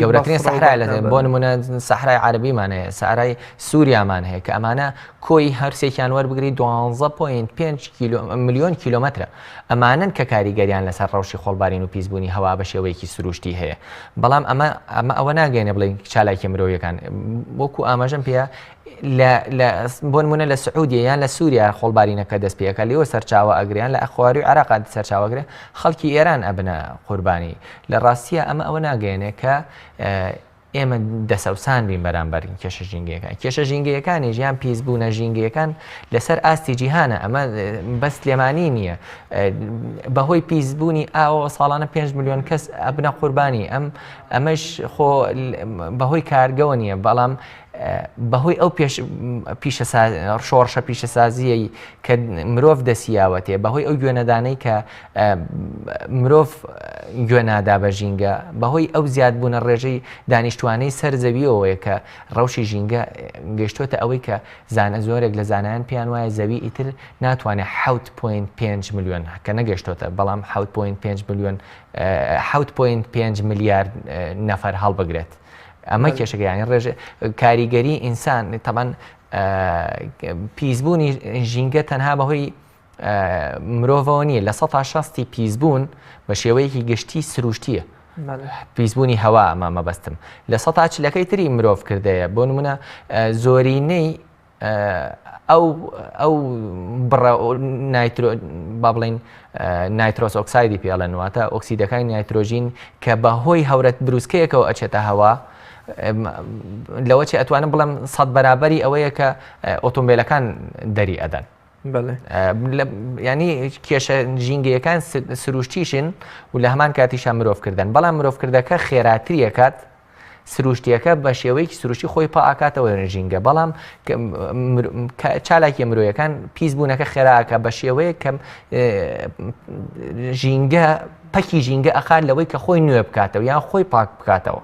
گەورەترین سەحرای لە بۆ نمونە سەحرای عەرەبیمان هەیە سەحرای سووریامان هەیە کە ئەمانە کۆی هەرسێکیان وەربگری 12.5 ملیۆن کیلۆمەترە ئەمانن کە کاریگەریان لەسەر ڕەوشی خۆڵبارین و پیسبوونی هەوا بە شێوەیەکی سروشتی هەیە بەڵام ئەمە ئەوە ناگەێنێ بڵێ چالاکی مرۆیەکان وەکو ئاماژەم پێە بۆ نمونە لە سعودیە یان لە سووریا خۆڵبارینەکە دەست پێەکە لێوە سەرچاوە ئەگریان لە ئەخواری و عێراق سەرچاوەگرێ خەڵکی ئێران ئەبنە قوربانی لە ڕاستیە ئەمە ئەوە ناگەێنێ کە ئێمە دەسەوسان بین بەرامبەر کێشە ژینگەیەکان کێشە ژینگەیەکانی ژیان پیسبوونە ژینگەیەکان لەسەر ئاستی جیهانە ئەمە بەس لێمانی نییە بەهۆی پیسبوونی ئاوە ساڵانە 5 ملیۆن کەس ئەبنە قوربانی ئەمەش خۆ بەهۆی کارگەوە نییە بەڵام بەهۆی ئەو شۆڕشە پیشەسازیەی کە مرۆڤ دەسیاوەتێ بەهۆی ئەو گوێنەدانەی کە مرۆڤ گوێنادا بە ژینگە بەهۆی ئەو زیادبوونە ڕێژەی دانیشتوانەی سەرزەویەوەیە کە ڕەوشی ژینگە گەشتوتە ئەوەی کە زۆرێک لە زانایان پێیان وایە زەوی ئیتر ناتوانێت 7.5 ملیۆن کە نەگەشتوتە بەڵام 7.5 ملیۆن 7.5 میلیارد نەفەر هەڵبگرێت ئەمە کێشەکەیانی ڕێژ کاریگەری ئینسان تەمان پیسبوونی ژینگە تەنها بەهۆی مرۆڤەوە نییە لە 160 پیسبوون بە شێوەیەکی گشتی سروشتیە پیسبوونی هەوا ئەمە مەبەستم لە 140ەکەی تری مرۆڤ کردەیە بۆ نمونە زۆرینەی ئەو بڕە با بڵێن نایترۆس ئۆکسایدی پێڵێن واتە ئۆکسیدەکانی نایترۆژین کە بەهۆی هەورەت بروسکەیەکەوە ئەچێتە هەوا لەوە چی ئەتوانم بڵم 100 بەرابەری ئەوەیە کە ئۆتۆمبیلەکان دەری ئەدەن ینی کێشە ژینگەیەکان سروشتیشن و لە هەمان کاتیشان مرۆڤکردن بەڵام مرۆڤکردەکە خێراتریەکات سروشتیەکە بە شێوەیەکی سروشتی خۆی پاکاتەوە ژینگە بەڵام چالاکی مرۆیەکان پیسبوونەکە خێراکە بە شێوەیە کە ژینگە پەکی ژینگە ئەخات لەوەی کە خۆی نوێ بکاتەوە یان خۆی پاک بکاتەوە.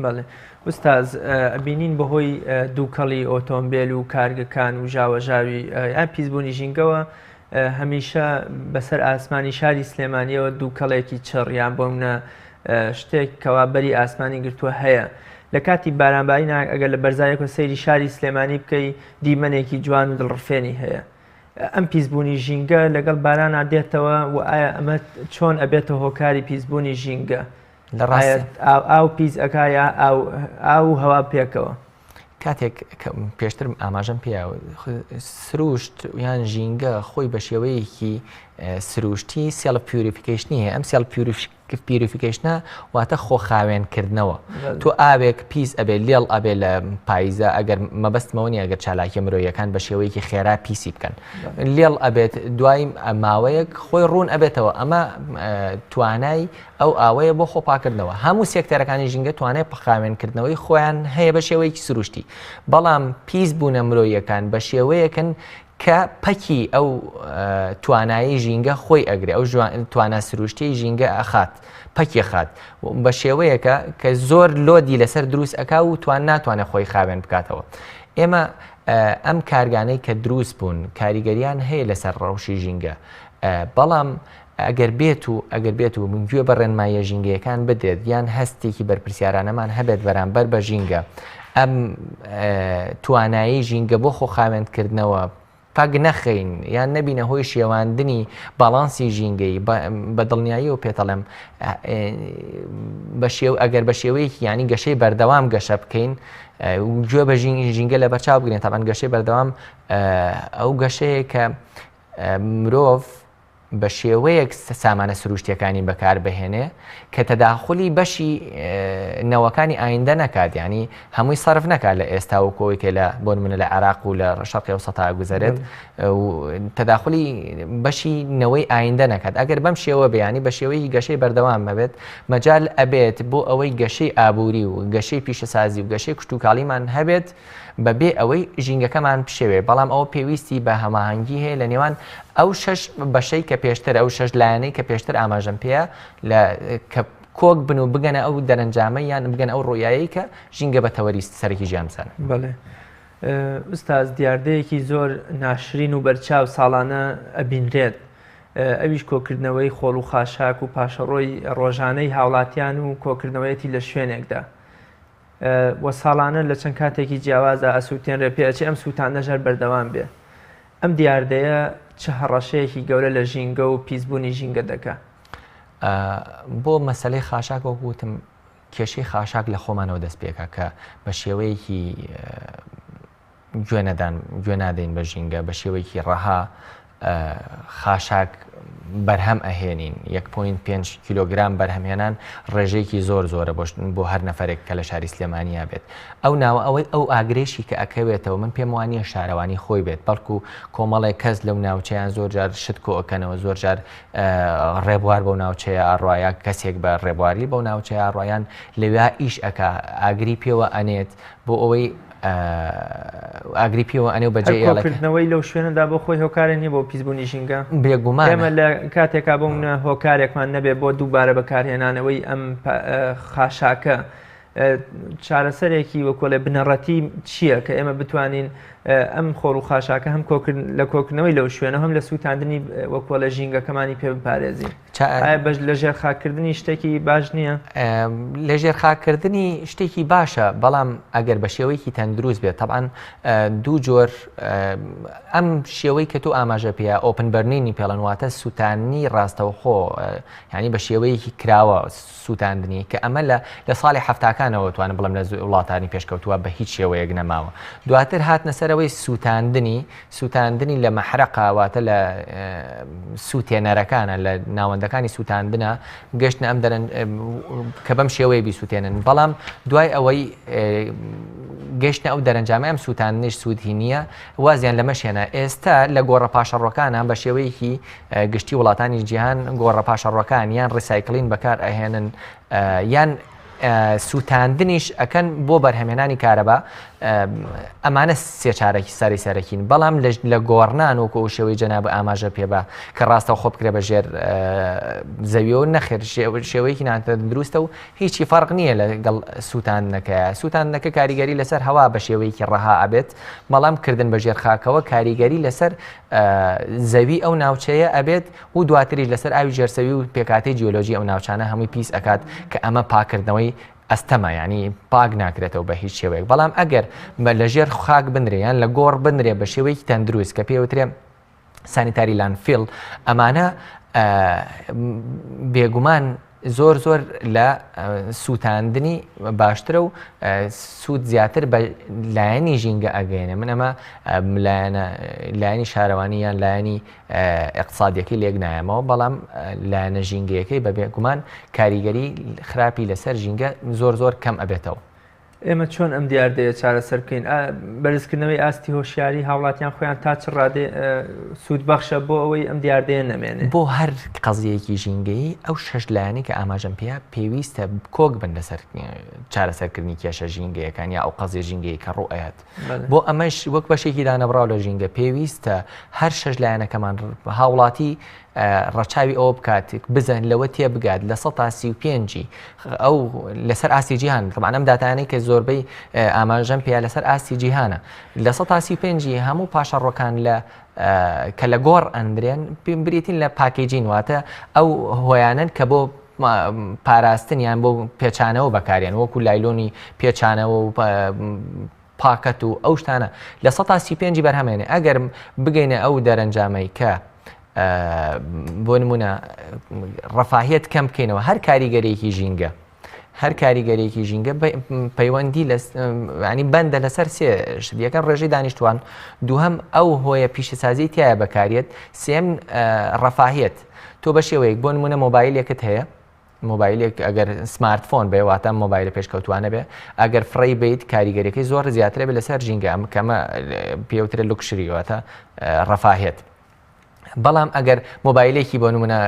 بەڵێ ئوستاز بینین بەهۆی دووکەڵی ئۆتۆمبیل و کارگەکان و ژاوەژاوی یان پیسبوونی ژینگەوە هەمیشە بەسەر ئاسمانی شاری سلێمانیەوە دووکەڵێکی چڕیان بۆ منە شتێک کەوا بەری ئاسمانی گرتووە هەیە لە کاتی بارانبایی ئەگەر لە بەرزایەک و سەیری شاری سلێمانی بکەی دیمەنێکی جوان و دڵڕفێنی هەیە ئەم پیسبوونی ژینگە لەگەڵ بارانە دێتەوە و ئایا ئەمە چۆن ئەبێتە هۆکاری پیسبوونی ژینگە لە ڕاستە ئاو پیس ئەکایە ئاو هەوا پێکەوە کاتێک پێشتر ئاماژەم پێ سروشت یان ژینگە خۆی بە شێوەیەکی سروشتی سێڵ پیوریفیکیشنی هەیە ئەم سێڵ پیوریفیکیشنە واتە خۆخاوێنکردنەوە تۆ ئاوێک پیس ئەبێ لێڵ ئەبێ لە پاییزە ئەگەر مەبەستمەوە نیە ئەگەر چالاکی مرۆیەکان بە شێوەیەکی خێرا پیسی بکەن لێڵ ئەبێت دوای ماوەیەک خۆی ڕوون ئەبێتەوە ئەمە توانای ئەو ئاوەیە بۆ خۆپاکردنەوە هەموو سێکتەرەکانی ژینگە توانای پخاوێنکردنەوەی خۆیان هەیە بە شێوەیەکی سروشتی بەڵام پیس بوونە مرۆیەکان بە شێوەیەکن کە پەکی ئەو توانایی ژینگە خۆی ئەگرێ ئەو توانە سروشتی ژینگە ئەخات پەکی خات بە شێوەیەکە کە زۆر لۆدی لەسەر دروست ئەکا و توان ناتوانێت خۆی خاوێن بکاتەوە ئێمە ئەم کارگانەی کە دروست بوون کاریگەریان هەیە لەسەر ڕەوشی ژینگە بەڵام ئەگەر بێت و گوێ بە ڕێنمایە ژینگەیەکان بدرێت یان هەستێکی بەرپرسیارانەمان هەبێت بەرامبەر بە ژینگە ئەم توانایی ژینگە بۆ خۆخاوێنکردنەوە پاگ نەخەین یان نەبینە هۆی شێواندنی باڵانسی ژینگەی بە دڵنیایی و پێتەڵێم ئەگەر بە شێوەیەکی ینی گەشەی بەردەوام گەشە بکەین گوێ بە ژینگە لە بەرچاو بگرێن تاان گەشەی بەردەوام ئەو گەشەیە کە مرۆڤ بە شێوەیەک سامانە سروشتیەکانی بەکار بهێنێ کە تەداخلی بەشی نەوەکانی ئایندە نەکات ینی هەمووی سەرف نەکات لە ئێستا و کۆیکە لە بۆ منە لە عێراق و لە شەرقی ئەوسەتا گوزارێت تەداخلی بەشی نەوەی ئایندە نەکات ئەگەر بەم شێوە بەیانی بە شێوەی گەشەی بەردەوام ببێت مەجال ئەبێت بۆ ئەوەی گەشەی ئابووری و گەشەی پیشەسازی و گەشەی کشتتوکاڵیمان هەبێت بەبێ ئەوەی ژینگەکەمان پشێوێ بەڵام ئەوە پێویستی بە هەماهەنگی هەیە لە نێوان ئەو شەش بەشەی کە پێشتر ئەو شەش لایەنەی کە پێشتر ئاماژەم پێە کە کۆک بن و بگەنە ئەو دەرەنجامە یان بگەن ئەو ڕۆیایی کە ژینگە بە تەوەریست سەرەکی ژیانسانە. بەڵێ ئوستاز دیاردەیەکی زۆر ناشرین و بەرچاو ساڵانە ئەبینرێت ئەویش کۆکردنەوەی خۆڵ و خاشاک و پاشەڕۆی ڕۆژانەی هاوڵاتیان و کۆکردنەوەیەتی لە شوێنێکدا وە ساڵانە لە چەند کاتێکی جیاوازە ئەسووتێنرێ پێچی ئەم سووتان نەژەر بەردەوام بێ ئەم دیاردەیە چه هەڕەشەیەکی گەورە لە ژینگە و پیسبوونی ژینگە دەکا بۆ مەسەلەی خاشاک وەکوتم کێشەی خاشاک لە خۆمانەوە دەست پێکە کە بە شێوەیەکی گوێ نادەین بە ژینگە بە شێوەیەکی ڕەها خاشاک بەرهەم ئەهێنین 1.5 کیلۆگرام بەرهەمهێنان ڕێژەیەکی زۆرە بۆ هەر نەفرێک کە لە شاری سلێمانیا بێت ئەو ناوە ئەوەی ئەو ئاگرێشی کە ئەکەوێتەوە من پێم وانە شارەوانی خۆی بێت بەڵکو کۆمەڵێک کەس لەو ناوچەیان زۆر جار شت کۆ ئەەکەنەوە زۆر جار ڕێبوار بەو ناوچەیە ئاڕواایە کەسێک بە ڕێبواری بەو ناوچەیە ئاڕوایان لەوێ ئیش ئەکا ئاگری پێوە ئەنێت بۆ ئەوەی ئاگریپیەوە ئەنێ بەجێکردنەوەی لەو شوێنەدا بۆ خۆی هۆکارێ نیە بۆ پیسبوونی ژینگە بێگومان ئێمە لە کاتێکا بوون هۆکارێکمان نەبێ بۆ دووبارە بەکارهێنانەوەی ئەم خاشاکە چارەسەرێکی وەکۆلێ بنەڕەتی چییە کە ئێمە بتوانین ئەم خۆڕ و خاشاکە هەم لە کۆکردنەوەی لەو شوێنە هەم لە سووتاندنی وەکۆلە ژینگەکەمانی پێ بپارێزین بەش لە ژێرخاکردنی شتێکی باش نییە لە ژێرخاکردنی شتێکی باشە بەڵام ئەگەر بە شێوەیەکی تەندروست بێت طبعاً دوو جۆر ئەم شێوەی کە تۆ ئاماژە پێە ئۆپن بەرنینی پێڵەنواتە سووتانی ڕاستەوخۆ ینی بە شێوەیەکی کراوە سووتاندنی کە ئەمە لە ساڵی هەفتاکانەوە توانە بڵم لە وڵاتانی پێشکەوتووە بە هیچ شێوەیەک نەماوە دواتر هاتنە سەرەوەی سووتاندنی لە مەحرەقاواتە لە سووتێنەرەکانە لە ناوەندەکانی سووتاندنە گەشتە ئەم دەرن کە بەم شێوەیە بیسووتێنن بەڵام دوای ئەوەی گەشتە ئەو دەرەنجامە ئەم سووتاندنیش سوودی نییە وازیان لەمەشێنە ئێستا لە گۆڕە پاشەڕۆکانە بە شێوەیەکی گشتی وڵاتانی جیهان گۆڕە پاشەڕۆکان یان ڕیسایکلین بەکار ئەهێنن یان سووتاندنیش ئەکەن بۆ بەرهەمێنانی کارەبا ئەمانە سێچارێکی سەرەکین بەڵام لە گۆڕنان وەکو ئەو شێوەی جەنابە ئاماژە پێبە کە ڕاستە خۆ بکرێ بە ژێر زەویەوە نەخێر شێوەیەکی ناتە دروستە و هیچی فەرق نییە لەگەڵ سووتاندنەکە کاریگەری لەسەر هەوا بە شێوەیەکی ڕەها ئەبێت بەڵام کردن بە ژێر خاکەوە کاریگەری لەسەر زەوی ئەو ناوچەیە ئەبێت و دواتریش لەسەر ئاوی ژێرسەوی و پێکاتی جیۆلۆژی ئەو ناوچانە هەمووی پیس ئەکات کە ئەمە پاکردنەوەی ئەستەمە ینی پاک ناکرێتەوە بە هیچ شێوەیەک بەڵام ئەگەر لە ژێر خاک بنرێ یان لە گۆڕ بنرێ بە شێوەیەکی تەندروست کە پێوترێ سانیتاری لاندفیل ئەمانە بێگومان زۆر لە سووتاندنی باشترە و سوود زیاتر بە لایەنی ژینگە ئەگەێنێ. من ئەمە لایەنی شارەوانی یان لایەنی اقتصادیەکەی لێک نایەمەوە، بەڵام لایەنە ژینگەیەکەی بە بێگومان کاریگەری خراپی لەسەر ژینگە زۆر کەم ئەبێتەوە. ئێمە چۆن ئەم دیاردەیە چارەسەر بکەین؟ بەرزکردنەوەی ئاستی هۆشیاری هاوڵاتیان خۆیان تا چ ڕادێ سوودبەخشە بۆ ئەوەی ئەم دیاردەیە نەمێنێ؟ بۆ هەر قەزیەکی ژینگەی ئەو 6 لایەنی کە ئاماژەم پێە پێویستە کۆک بن لەسەر چارەسەرکردنی کێشە ژینگەیەکان یا ئەو قەزیە ژینگەی کە ڕوئەت. بۆ ئەمەش وەک بەشێکی دانەبراو لە ژینگە پێویستە هەر 6 لایەنەکەمان هاوڵاتی ڕەچاوی ئەوە بکاتێک بزەن لەوە تێبگات لە 135 ئەو لەسەر ئاستی جیهان. طبعاً ئەم داتانەی کە زۆربەی ئاماژەم پێیا لەسەر ئاستی جیهانە، لە 135 هەموو پاشەڕۆکان کە لە گۆڕ ئەندرێن بریتین لە پاکیجین، واتە ئەو هۆیانن کە بۆ پاراستنیان بۆ پێچانەوە بەکارێن، وەکو لایلۆنی پێچانەوە و پاکەت و ئەو شتانە لە 135 بەرهەمێنێ. ئەگەر بگەینە ئەو دەرەنجامەی کە بۆ نمونە ڕەفاهیەت کەم بکەینەوە، هەر کاریگەرێکی ژینگە پەیوەندی ینی بەندە لەسەر سێ شتیەکە: ڕێژەی دانیشتوان، دووهەم ئەو هۆیە پیشەسازی تایە بەکارێت، سێم ڕەفاهیەت. تۆ بە شێوەیەک بۆ نمونە مۆبایلێکت هەیە، مۆبایلێک ئەگەر سمارتفۆن بێ واتە مۆبایلە پێشکەوتوانە بێ، ئەگەر فڕی بیت کاریگەریەکەی زۆر زیاترە بێ لەسەر ژینگە، کەمە پێوترە لوکشریواتە ڕەفاهیەت. بەڵام ئەگەر مۆبایلێکی بۆ نمونە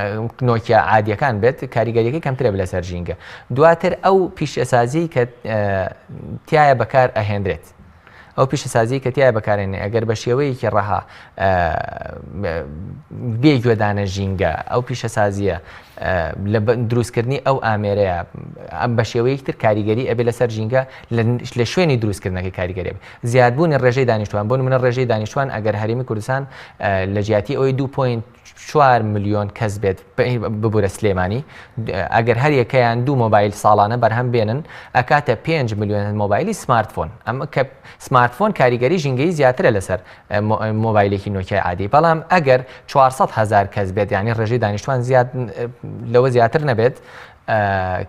نۆکیا عادیەکان بێت کاریگەریەکەی کەمترە لەسەر ژینگە. دواتر ئەو پیشەسازی کە تایە بەکار ئەهێنرێت، ئەو پیشەسازی کە تایە بەکارێنێ ئەگەر بە شێوەیەکی ڕەها بێ گوێدانە ژینگە، ئەو پیشەسازیە لە دروستکردنی ئەو ئامێرەیە بە شێوەیەکتر کاریگەری ئەبێ لەسەر ژینگە لە شوێنی دروستکردنەکەی کاریگەری بێ. زیادبوونی ڕێژەی دانیشتوان، بۆ نمونە ڕێژەی دانیشتوان ئەگەر هەرێمی کوردستان لە جیاتی ئەوەی 2.4 ملیۆن کەس بێت ببورە سلێمانی، ئەگەر هەر یەکەیان 2 مۆبایل ساڵانە بەرهەم بێنن ئەکاتە 5 ملیۆن مۆبایلی سمارتفۆن. ئەمە کە سمارتفۆن کاریگەری ژینگەی زیاترە لەسەر مۆبایلێکی نۆکیای عادی. بەڵام ئەگەر 400,000 کەس بێت، یعنی ڕێژەی دانیشتوان لەوە زیاتر نەبێت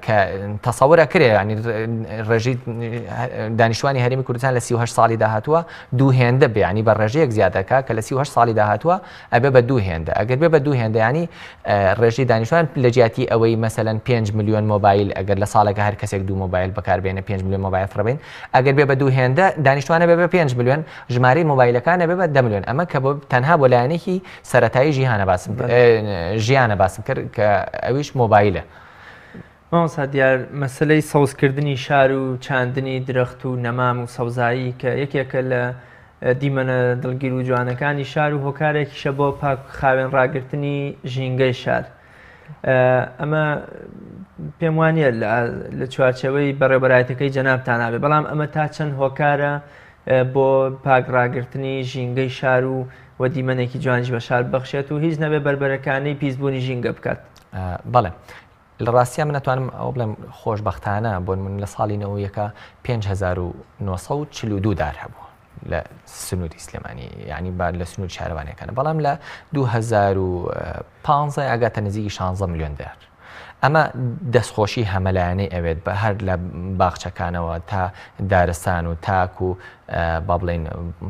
کە تەسەورە کرێ، ینی ڕێژەی دانیشتوانی هەرێمی کوردستان لە 38 ساڵی داهاتووە 2 هێندە بێ، ینی بە ڕێژەیەک زیادەکە کە لە 38 ساڵی داهاتووە ئەبێ بە 2 هێندە. ئەگەر بێ بە 2 هێندە ینی ڕێژەی دانیشتوان لە جیاتی ئەوەی مەسەلەن 5 ملیۆن مۆبایل، ئەگەر لە ساڵێکە هەر کەسێک 2 مۆبایل بەکاربێنە 5 ملیۆن مۆبایل فڕبین، ئەگەر بێ بە 2 هێندە دانیشتوانە بێ بە 5 ملیۆن، ژمارەی مۆبایلەکانە بێ بە 10 ملیۆن. ئەمە کە تەنها بۆ لایەنێکی سەرەتایی ژیانە باسم کرد کە ئەویش مۆبایلە. مامۆستا دیار مەسلەی سەوزکردنی شار و چاندنی درەخت و نەمام و سەوزایی کە یەکێکە لە دیمەنە دڵگیر و جوانەکانی شار و هۆکارێکیشە بۆ پاک خاوێن ڕاگررتنی ژینگەی شار. ئەمە پێم وانە لە چوارچەوەی بەڕێبەرایەتەکەی جەنابتان نابێ، بەڵام ئەمە تا چەند هۆکارە بۆ پاک ڕاگررتنی ژینگەی شار و دیمەنێکی جوانیش بە شار بەخشێت و هیچ نەبێ بربەرەکانەی پیسبوونی ژینگە بکات. بەڵێ لە ڕاستیە من ناتوانم ئەو بڵێم خۆشبەختانە بۆ من لە ساڵی 5942 دار هەبوو لە سنووری سلێمانی، ینی لە سنووری شارەوانیەکانە، بەڵام لە 2015 ئاگاتە نزیکی 16 ملیۆن دار. ئەمە دەستخۆشی هەمەلایەنەی ئەوێت بە هەر لە باخچەکانەوە تا دارستان و تاک و با بڵێن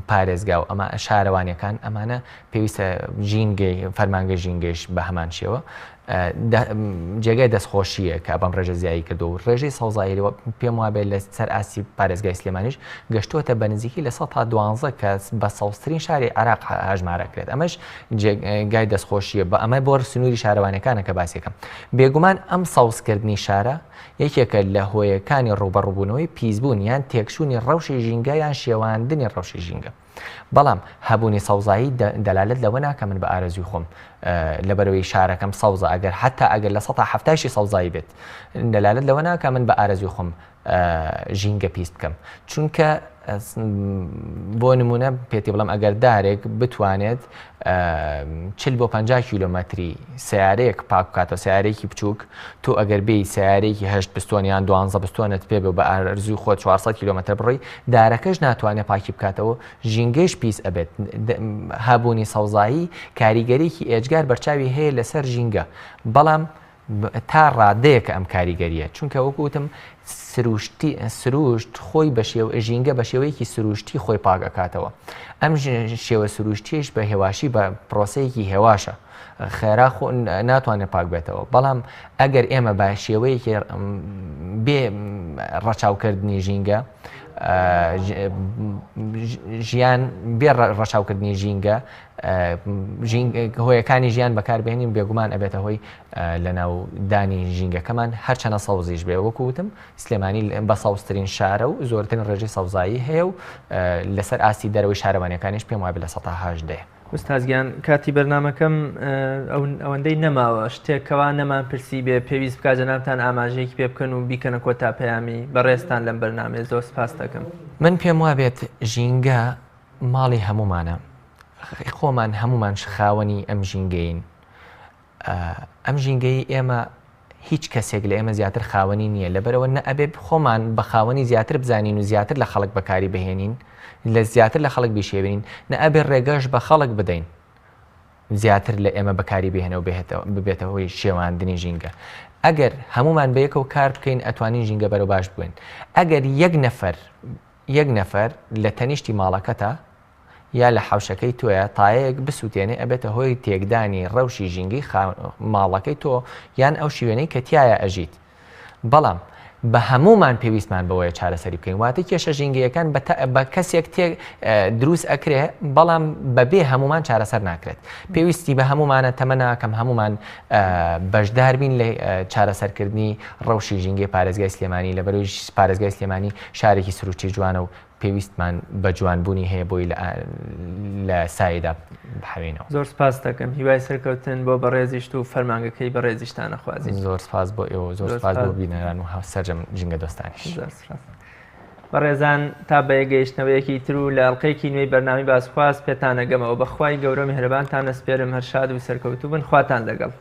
پارێزگا و ئەمە شارەوانیەکان ئەمانە پێویستە ژینگەی فەرمانگەی ژینگەیش بە هەمان شێوە جێگای دەستخۆشیە کە بەم ڕێژە زیایی کردو و ڕێژەی سەوزاییەوە پێم وابێت لە سەر ئاسی پارێزگای سلێمانیش گەشتووەتە بە نزیکی لە 112 کە بە سەوزترین شاری عێراق هەژمارەکرێت. ئەمەش جێگای دەستخۆشیە بە ئەمە بۆ سنووری شارەوانەکانە کە باسیەکەم. بێگومان ئەم سەوزکردنی شارە یەکێکە لە هۆیەکانی ڕوبەڕووبوونەوەی پیسبوون یان تێکشوونی ڕەوشی ژینگە یان شێواندنی ڕەوشی ژینگە. بەڵام هەبوونی سەوزایی دەلالت لەوە ناکە من بە ئارەزوی خۆم لەبەرەوەی شارەکەم سەوزە، ئەگەر حتا ئەگەر لە 170 سەوزایی بێت دەلالت لەوە ناکە من بە ئارەزوی خۆم ژینگە پیست بکەم چونکە بۆ نمونە پێتی بڵم ئەگەر دارێک بتوانێت 40 بۆ 50 کیلۆمەتری سیارەیەک پاک بکاتەوە سیارەیەکی بچووک تۆ ئەگەر بێی سیارەیەکی 8 پستۆنیان 12 پستۆنت پێ بە ئارزوی خۆ 400 کیلۆمەتر بڕی دارەکەش ناتوانێت پاکی بکاتەوە ژینگەش پیس ئەبێت هابوونی سەوزایی کاریگەریەکی ئێجگار بەرچاوی هەیە لەسەر ژینگە بەڵام تا ڕادەیەکە ئەم کاریگەریە چونکە وەکوتم سروشت خۆی ژینگە بە شێوەیەکی سروشتی خۆی پاکەکاتەوە ئەم شێوە سروشتیش بە هێواشی بە پرۆسەیەکی هێواشە خێرا ناتوانێت پاک بێتەوە بەڵام ئەگەر ئێمە بە شێوەیەکی بێ ڕەچاوکردنی ژینگە ژیان بێ ڕەچاوکردنی ژینگە هۆیەکانی ژیان بەکاربێنین بێگومان ئەبێتە هۆی لە ناودانی ژینگەکەمان هەرچەنە سەوزیش بێ وەکوتم سلێمانی بە سەوزترین شارە و زۆرترین ڕێژەی سەوزایی هەیە و لەسەر ئاستی دەرەوەی شارەوانیەکانیش پێم وایە لە 180 ئوستازگیان کاتی بەرنامەکەم ئەوەندەی نەماوە شتێکەوە نەمان پرسی بێ پێویست بکات جەنابتان ئاماژەیەکی پێ بکەن و بیکەنە کۆتا پەیامی بەڕێستان لەم بەرنامەیە زۆر سپاس دەکەم. من پێم وابێت ژینگە ماڵی هەمومانە خۆمان هەمومان خاوەنی ئەم ژینگەین ئەم ژینگەی ئێمە هیچ کەسێک لە ئێمە زیاتر خاوەنی نییە لەبەرەوە نە ئەبێ خۆمان بە خاوەنی زیاتر بزانین و زیاتر لە خەڵک بەکاری بهێنین لە زیاتر لە خەڵک بیشێبین نە ئەبێ ڕێگەش بە خەڵک بدەین زیاتر لە ئێمە بەکاری بهێنەوە ببێتە هۆی شێواندنی ژینگە ئەگەر هەمومان بەیەکەوە کار بکەین ئەتوانین ژینگە بەرەو باش بووین ئەگەر یەک نەفەر لە تەنیشتی ماڵەکەتە یا لە حوشەکەی تۆیە تایەک بسووتێنێ ئەبێتە هۆی تێکدانی ڕەوشی ژینگی ماڵەکەی تۆ یان ئەو شیوێنەی کە تایە ئەژیت بەڵام بە هەمومان پێویستمان بەوەیە چارەسەری بکەین واتە کێشە ژینگەیەکان بە کەسێک دروست ئەکرێ بەڵام بەبێ هەمومان چارەسەر ناکرێت پێویستی بە هەمومانە تەمە ناکەم هەمومان بەشدار بین لە چارەسەرکردنی ڕەوشی ژینگەی پارێزگای سلێمانی لەبەرەوەی پارێزگای سلێمانی شارێکی سروشتی جوانە و پێویستمان بە جوانبوونی هەیە بۆی لە سایدا بحەوێنەوە. زۆر سپاس دەکەم هیوای سەرکەوتن بۆ بەڕێزیشت و فەرمانگەکەی بەڕێزیشتانە خوازیین. زۆر سپاس بۆ ئێوە زۆر سپاس بۆ بینەران و سەرجەم ژینگە دۆستانیش. بەڕێزان تا بە یەگەیشتنەوەیەکی تر و لە ئەڵقەیەکی نوێی بەرنامی باسخواز پێتانەگەمەوە بەخوای گەورە میهرەبانتان ئەسپێرم هەر شاد و سەرکەوتوو بن خواتان لەگەڵ.